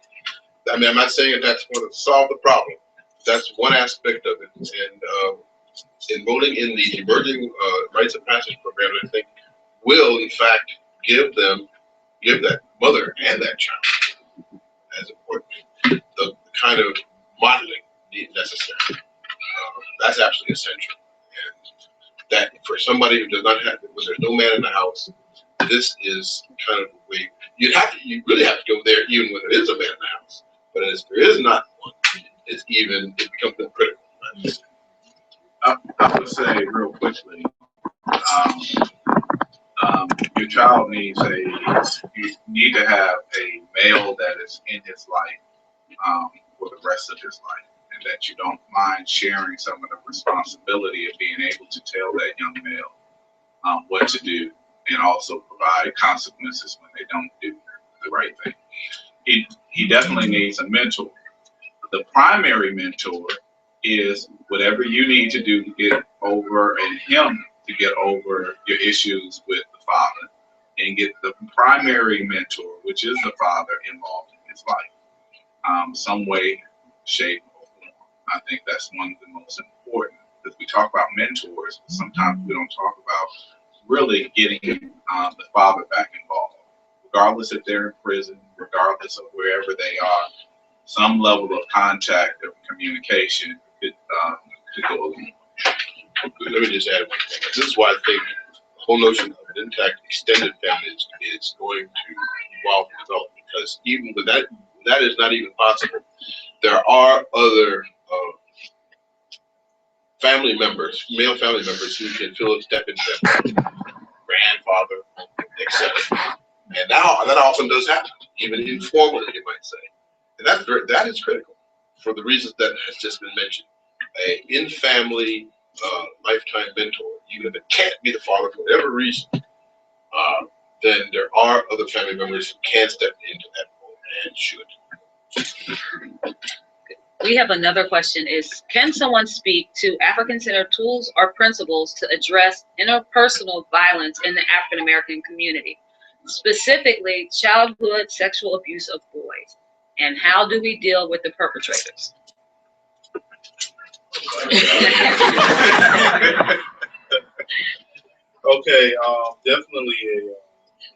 I mean, I'm not saying that that's going to solve the problem. That's one aspect of it. And enrolling in these emerging rites of passage programs, I think, will in fact give that mother and that child, as important, the kind of modeling necessary. That's absolutely essential. And that for somebody who does not have, when there's no man in the house, this is kind of a way you really have to go there even when there is a man in the house. But as there is not one, it becomes more critical. I would say real quickly, your child you need to have a male that is in his life for the rest of his life, and that you don't mind sharing some of the responsibility of being able to tell that young male what to do and also provide consequences when they don't do the right thing. He definitely needs a mentor. The primary mentor is whatever you need to do to get over, and him to get over your issues with the father, and get the primary mentor, which is the father, involved in his life, some way, shape, or form. I think that's one of the most important, because we talk about mentors, but sometimes we don't talk about really getting the father back involved, regardless if they're in prison, regardless of wherever they are. Some level of contact or communication could go a long way. Let me just add one thing. This is why I think the whole notion of an intact extended family is going to evolve and develop, because even with that is not even possible. There are other family members, male family members, who can fill a step into that grandfather, etc. And now that often does happen, even informally, you might say. And that is critical for the reasons that has just been mentioned. A in-family lifetime mentor, even if it can't be the father for whatever reason, then there are other family members who can step into that role and should. We have another question is, can someone speak to African-centered tools or principles to address interpersonal violence in the African American community, specifically childhood sexual abuse of boys? And how do we deal with the perpetrators? Okay, definitely a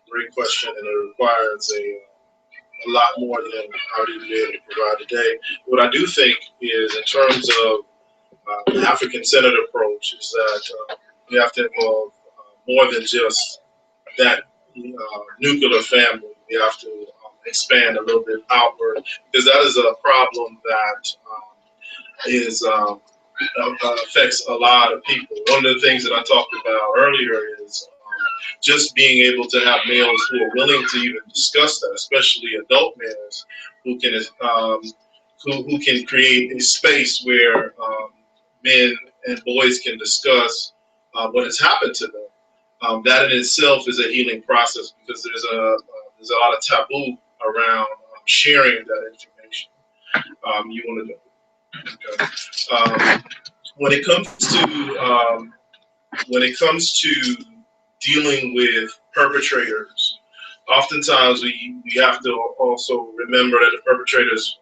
great question, and it requires a lot more than I already been able to provide today. What I do think is, in terms of the African-centered approach, is that you have to involve more than just that nuclear family. You have to expand a little bit outward, because that is a problem that affects a lot of people. One of the things that I talked about earlier is just being able to have males who are willing to even discuss that, especially adult males who can create a space where men and boys can discuss what has happened to them. That in itself is a healing process, because there's a lot of taboo around sharing that information. You want to know. Okay. When it comes to dealing with perpetrators, oftentimes we have to also remember that the perpetrators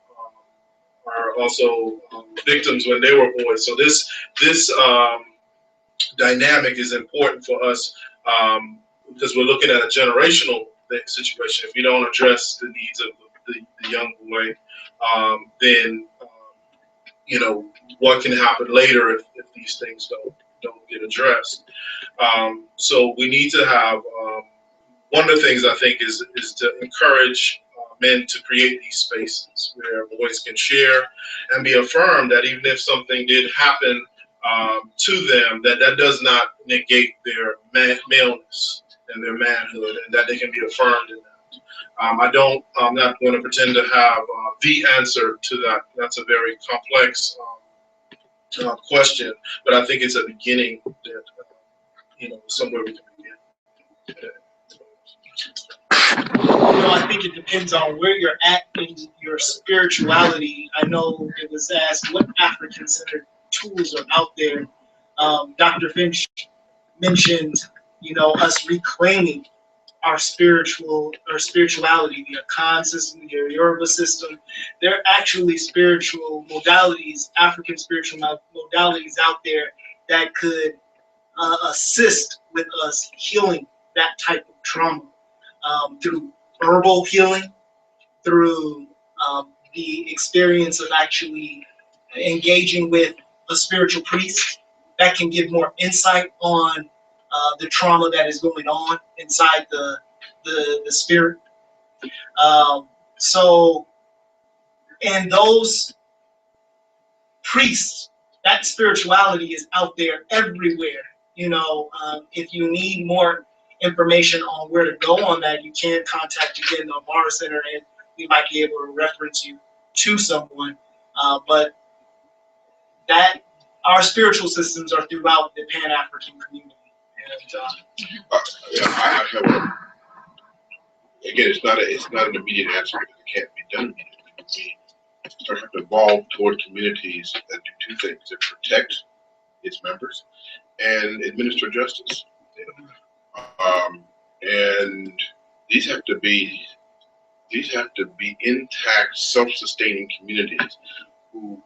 are also victims when they were boys. So this dynamic is important for us, because we're looking at a generational situation. If we don't address the needs of the young boy, then what can happen later if these things don't get addressed. So we need to have, one of the things I think is to encourage men to create these spaces where boys can share and be affirmed that even if something did happen to them, that does not negate their maleness and their manhood, and that they can be affirmed in that. I'm not going to pretend to have the answer to that. That's a very complex question, but I think it's a beginning that, somewhere we can begin. I think it depends on where you're at in your spirituality. I know it was asked what African-centered tools are out there. Dr. Finch mentioned, us reclaiming our spirituality, the Akan system, the Yoruba system. There are actually spiritual modalities, African spiritual modalities out there that could assist with us healing that type of trauma through herbal healing, through the experience of actually engaging with a spiritual priest that can give more insight on the trauma that is going on inside the spirit. And those priests, that spirituality is out there everywhere. If you need more information on where to go on that, you can contact again the Amara Center, and we might be able to reference you to someone. But that our spiritual systems are throughout the Pan-African community. Yeah, I have again, it's not an immediate answer because it can't be done immediately. We start to evolve toward communities that do two things: that protect its members and administer justice. And these have to be intact, self-sustaining communities who,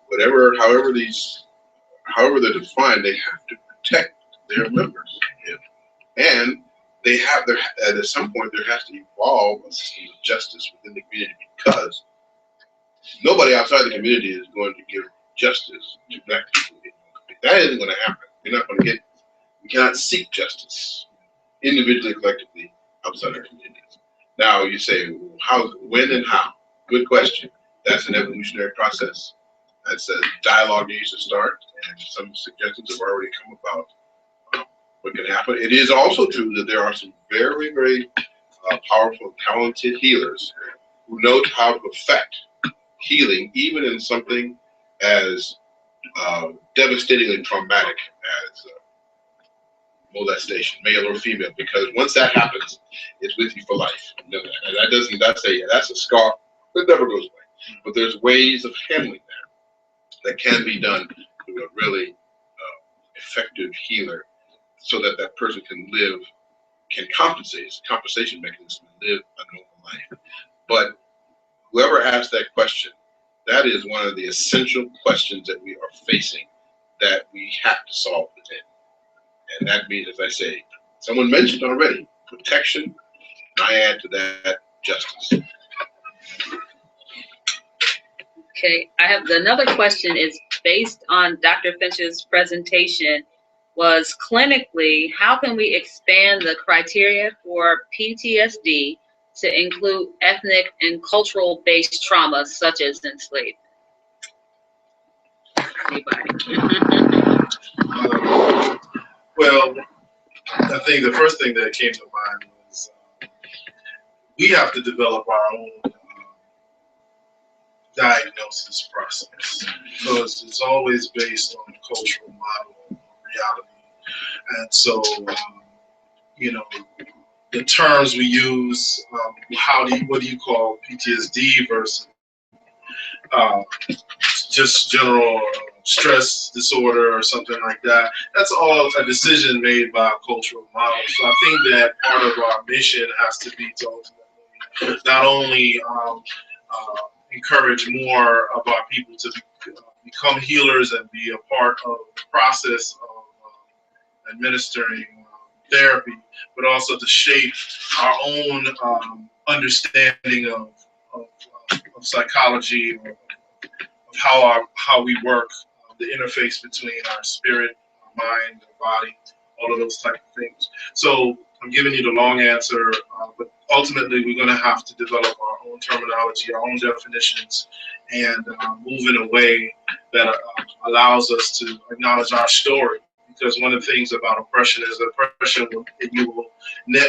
however they're defined, they have to protect their members. And they have at some point there has to evolve a system of justice within the community, because nobody outside the community is going to give justice to black people. That isn't going to happen. You're not going to get. We cannot seek justice individually, collectively outside our communities. Now you say, how, when, and how? Good question. That's an evolutionary process. That's a dialogue needs to start, and some suggestions have already come about what can happen. It is also true that there are some very, very powerful, talented healers who know how to affect healing, even in something as devastatingly traumatic as molestation, male or female, because once that happens, it's with you for life. And that's a scar that never goes away. But there's ways of handling that can be done through a really effective healer, so that that person can compensate. It's a compensation mechanism and live a normal life. But whoever asked that question, that is one of the essential questions that we are facing, that we have to solve within. And that means, as I say, someone mentioned already, protection, and I add to that justice. Okay, I have another question is based on Dr. Finch's presentation, was clinically, how can we expand the criteria for PTSD to include ethnic and cultural based traumas such as enslavement? Anybody? Well, I think the first thing that came to mind was we have to develop our own diagnosis process, because it's always based on cultural model reality. And so, the terms we use, what do you call PTSD versus just general stress disorder or something like that? That's all a decision made by a cultural model. So I think that part of our mission has to be to ultimately not only encourage more of our people to become healers and be a part of the process of administering therapy, but also to shape our own understanding of psychology, of how we work, the interface between our spirit, our mind, our body, all of those type of things. So I'm giving you the long answer, but ultimately we're going to have to develop our own terminology, our own definitions, and move in a way that allows us to acknowledge our story. Because one of the things about oppression is that oppression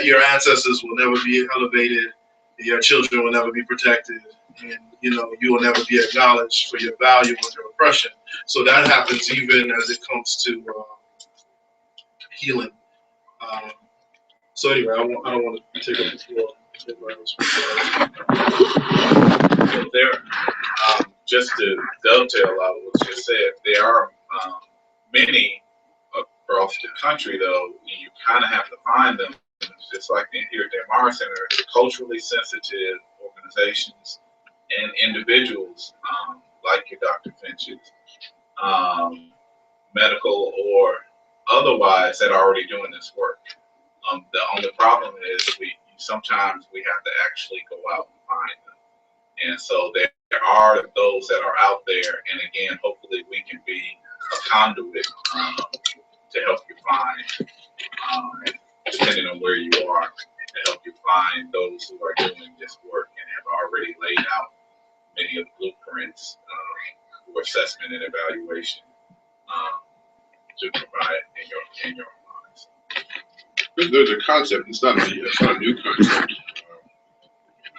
your ancestors will never be elevated, your children will never be protected, and you will never be acknowledged for your value under oppression. So that happens even as it comes to healing. So anyway, I don't want to take up the floor. Just to dovetail on what you said, there are many across the country, though, you kind of have to find them. Just like here at the Amara Center, culturally sensitive organizations and individuals like your Dr. Finch's, medical or otherwise, that are already doing this work. The only problem is sometimes we have to actually go out and find them. And so there are those that are out there, and again, hopefully we can be a conduit to help you find, depending on where you are, to help you find those who are doing this work and have already laid out many of the blueprints for assessment and evaluation to provide in your minds. There's a concept. It's not a new concept.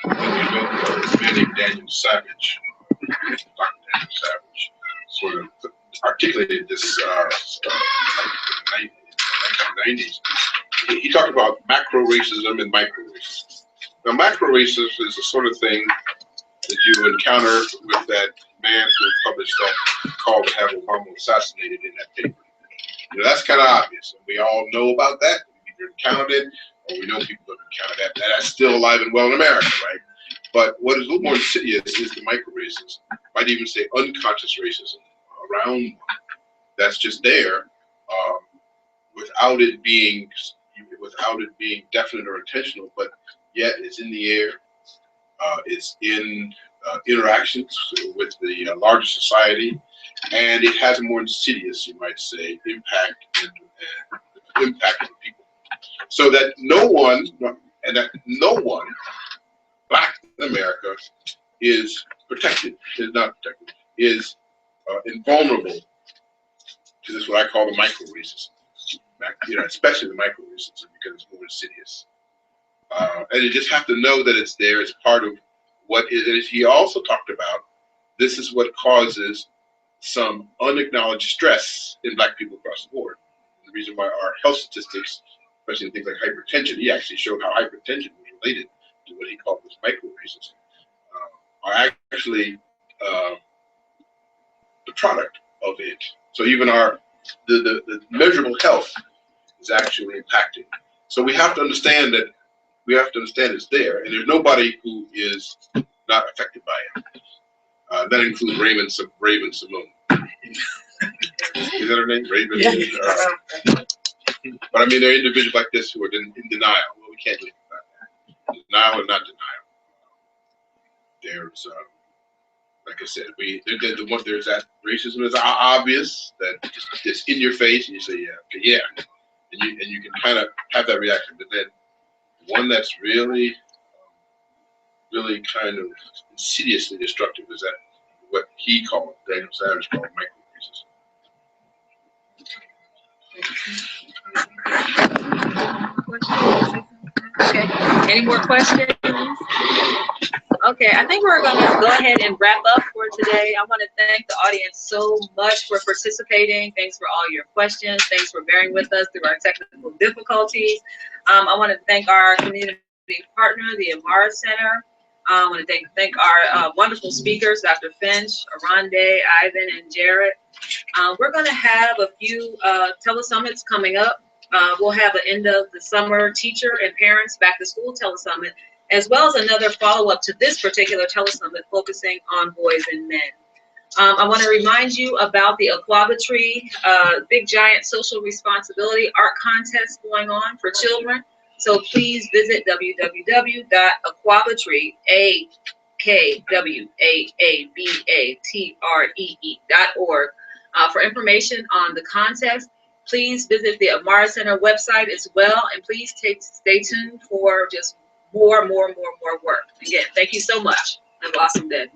A man named Daniel Savage, Dr. Daniel Savage, sort of articulated this in the 1990s. he talked about macro racism and micro racism. Now, macro racism is the sort of thing that you encounter with that man who published that call to have Obama assassinated in that paper. You know, that's kind of obvious. We all know about that. We either encountered it or we know people have encountered that. That's still alive and well in America, right? But what is a little more insidious is the micro racism. Might even say unconscious racism around that's just there without it being definite or intentional, but yet it's in the air. It's in interactions with the larger society, and it has a more insidious, you might say, impact on people. So that no one, Black in America, is protected, is not protected, is invulnerable to this what I call the micro racism. You know, especially the micro racism because it's more insidious. And you just have to know that it's there. It's part of what is. And he also talked about this is what causes some unacknowledged stress in Black people across the board. The reason why our health statistics, especially in things like hypertension, he actually showed how hypertension was related to what he called this micro racism, are actually the product of it. So even the measurable health is actually impacted. So we have to understand that it's there, and there's nobody who is not affected by it. That includes Raven Simone. Is that her name? Raven? Yeah. But I mean, there are individuals like this who are in denial. Well, we can't do anything about that. Denial or not denial. There's, like I said, there's that racism is obvious, that it's in your face, and you say, yeah, okay, yeah. And you can kind of have that reaction, but then one that's really kind of insidiously destructive is that what he called, Daniel Savage called micro racism. Okay, any more questions? Okay, I think we're going to go ahead and wrap up for today. I want to thank the audience so much for participating. Thanks for all your questions. Thanks for bearing with us through our technical difficulties. I want to thank our community partner, the Amara Center. I want to thank our wonderful speakers, Dr. Finch, Aronde, Ivan, and Jared. We're going to have a few telesummits coming up. We'll have an end of the summer teacher and parents back to school telesummit, as well as another follow-up to this particular telesummit focusing on boys and men. I want to remind you about the Aquabatry Big Giant Social Responsibility Art Contest going on for children. So please visit www.aquabatry.org for information on the contest. Please visit the Amara Center website as well, and please stay tuned for just more work. Again, thank you so much. Have an awesome day.